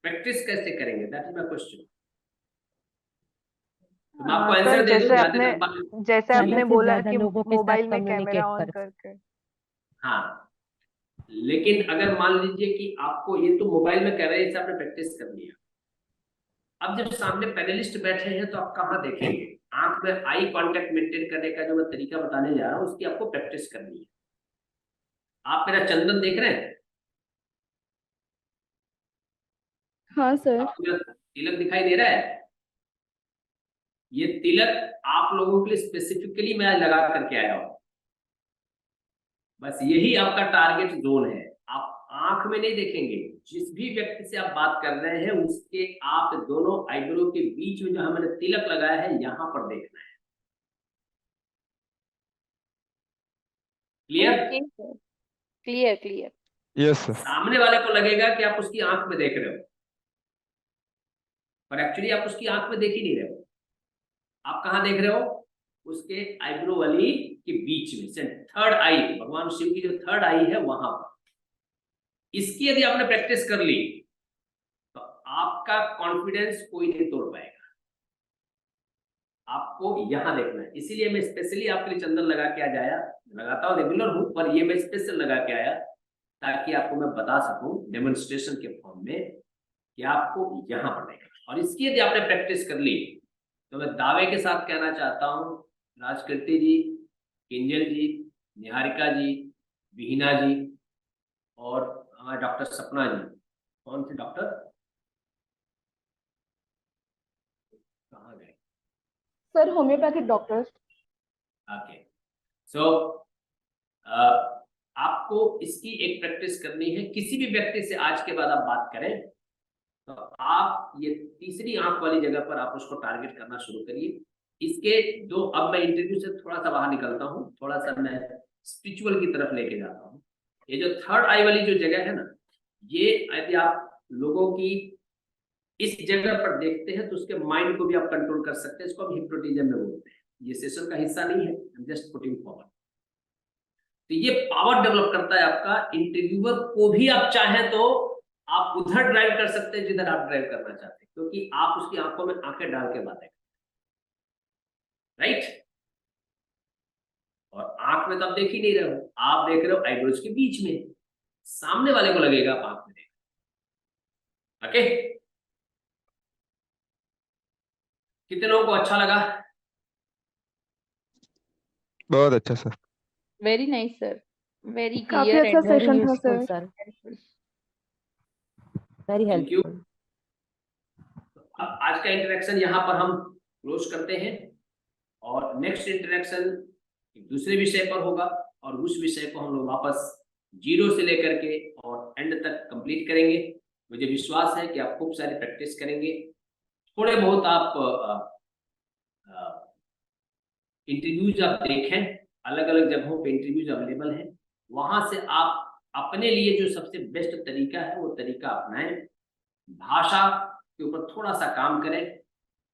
Speaker 1: प्रैक्टिस कैसे करेंगे, दैट इज माय क्वेश्चन। तो मैं आपको
Speaker 2: सर
Speaker 1: आंसर दे दूं
Speaker 2: जैसे
Speaker 1: ज्यादा
Speaker 2: जैसे
Speaker 5: ज्यादा
Speaker 2: आपने
Speaker 5: से
Speaker 2: बोला
Speaker 5: ज्यादा
Speaker 2: कि
Speaker 5: लोगों के साथ
Speaker 2: मोबाइल में कैमरा
Speaker 5: कम्युनिकेट
Speaker 2: ऑन
Speaker 5: कर।
Speaker 2: करके।
Speaker 1: हाँ, लेकिन अगर मान लीजिए कि आपको ये तो मोबाइल में कर रहे हैं, इससे आपने प्रैक्टिस कर लिया। अब जब सामने पैनलिस्ट बैठे हैं तो आप कहाँ देखेंगे? आंख में आई कांटेक्ट मेंटेन करने का जो मैं तरीका बताने जा रहा हूँ उसकी आपको प्रैक्टिस करनी है। आप मेरा चंदन देख रहे हैं?
Speaker 2: हाँ सर।
Speaker 1: आपको मेरा तिलक दिखाई दे रहा है? ये तिलक आप लोगों के लिए स्पेसिफिकली मैं लगा करके आया हूं। बस यही आपका टारगेट जोन है। आप आंख में नहीं देखेंगे, जिस भी व्यक्ति से आप बात कर रहे हैं उसके आप दोनों आईब्रो के बीच में जो मैंने तिलक लगाया है यहां पर देखना है। Clear?
Speaker 6: Clear clear.
Speaker 4: Yes sir.
Speaker 1: सामने वाले को लगेगा कि आप उसकी आंख में देख रहे हो, पर एक्चुअली आप उसकी आंख में देख ही नहीं रहे हो। आप कहां देख रहे हो? उसके आईब्रो वाली के बीच में से थर्ड आई, भगवान शिव की जो थर्ड आई है वहां पर। इसकी यदि आपने प्रैक्टिस कर ली तो आपका कॉन्फिडेंस कोई नहीं तोड़ पाएगा। आपको यहां देखना है, इसीलिए मैं स्पेशली आपके लिए चंदन लगा के आज आया। लगाता हूं रेगुलर हूं, पर ये मैं स्पेशल लगा के आया ताकि आपको मैं बता सकूं डेमोन्स्ट्रेशन के फॉर्म में कि आपको यहां पर देखना। और इसकी यदि आपने प्रैक्टिस कर ली तो मैं दावे के साथ कहना चाहता हूं, राजकीर्ति जी, किंजल जी, निहारिका जी, विहीना जी और हमारे डॉक्टर सपना जी। कौन थे डॉक्टर? कहाँ गए?
Speaker 2: Sir homeopathic doctor.
Speaker 1: ओके, सो आपको इसकी एक प्रैक्टिस करनी है। किसी भी व्यक्ति से आज के बाद आप बात करें तो आप ये तीसरी आंख वाली जगह पर आप उसको टारगेट करना शुरू करिए। इसके दो, अब मैं इंटरव्यू से थोड़ा सा बाहर निकलता हूँ, थोड़ा सा मैं स्पिरिचुअल की तरफ लेके जाता हूँ। ये जो थर्ड आई वाली जो जगह है ना, ये यदि आप लोगों की इस जगह पर देखते हैं तो उसके माइंड को भी आप कंट्रोल कर सकते हैं। इसको हम हिप्नोटिज्म में बोलते हैं। ये सेशन का हिस्सा नहीं है, जस्ट पुटिंग फॉरवर्ड। तो ये पावर डेवलप करता है आपका। इंटरव्यूअर को भी आप चाहें तो आप उधर ड्राइव कर सकते हैं जिधर आप ड्राइव करना चाहते हैं, क्योंकि आप उसकी आंखों में आंखें डाल के बातें, राइट। और आंख में तो आप देख ही नहीं रहे हो, आप देख रहे हो आईब्रोज के बीच में। सामने वाले को लगेगा आप आंख में देख। ओके, कितने लोगों को अच्छा लगा?
Speaker 4: बहुत अच्छा sir.
Speaker 6: Very nice sir, very
Speaker 2: काफी
Speaker 6: क्लियर
Speaker 2: अच्छा
Speaker 6: एंड
Speaker 5: वेरी
Speaker 2: सेशन था
Speaker 5: useful
Speaker 2: sir.
Speaker 5: Sir, very
Speaker 1: thank you.
Speaker 5: Helpful.
Speaker 1: अब आज का इंटरेक्शन यहाँ पर हम क्लोज करते हैं और नेक्स्ट इंटरेक्शन एक दूसरे विषय पर होगा और उस विषय को हम लोग वापस जीरो से लेकर के और एंड तक कंप्लीट करेंगे। मुझे विश्वास है कि आप खूब सारी प्रैक्टिस करेंगे। थोड़े बहुत आप इंटरव्यूज आप देखें, अलग अलग जगहों पे इंटरव्यूज अवेलेबल हैं, वहां से आप अपने लिए जो सबसे बेस्ट तरीका है वो तरीका अपनाएं। भाषा के ऊपर थोड़ा सा काम करें।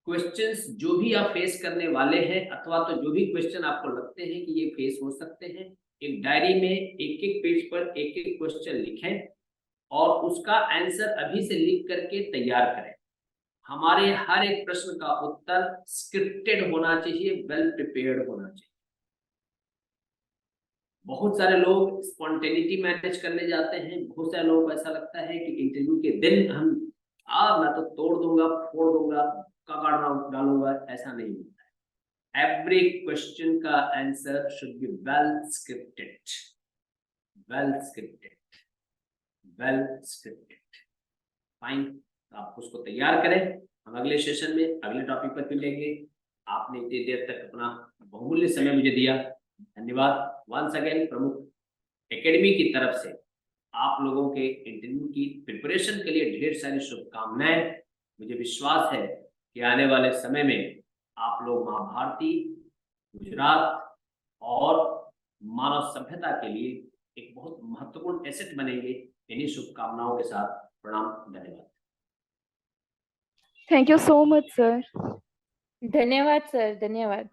Speaker 1: क्वेश्चंस जो भी आप फेस करने वाले हैं अथवा तो जो भी क्वेश्चन आपको लगते हैं कि ये फेस हो सकते हैं, एक डायरी में एक एक पेज पर एक एक क्वेश्चन लिखें और उसका आंसर अभी से लिख करके तैयार करें। हमारे हर एक प्रश्न का उत्तर स्क्रिप्टेड होना चाहिए, वेल प्रिपेयर्ड होना चाहिए। बहुत सारे लोग स्पॉन्टेनिटी मैनेज करने जाते हैं, बहुत सारे लोगों को ऐसा लगता है कि इंटरव्यू के दिन मैं तो तोड़ दूंगा, फोड़ दूंगा, कगाड़ डालूंगा। ऐसा नहीं होता है। एवरी क्वेश्चन का answer should be well scripted, well scripted, well scripted. Fine, आप उसको तैयार करें। हम अगले सेशन में अगले टॉपिक पर फिर लेंगे। आपने इतनी देर तक अपना बहुमूल्य समय मुझे दिया, धन्यवाद। वंस अगेन प्रमुख एकेडमी की तरफ से आप लोगों के इंटरव्यू की प्रिपरेशन के लिए ढेर सारी शुभकामनाएं। मुझे विश्वास है कि आने वाले समय में आप लोग महाभारती, गुजरात और मानव सभ्यता के लिए एक बहुत महत्वपूर्ण एसेट बनेंगे। इन्हीं शुभकामनाओं के साथ प्रणाम, धन्यवाद।
Speaker 2: Thank you so much sir.
Speaker 6: धन्यवाद सर, धन्यवाद।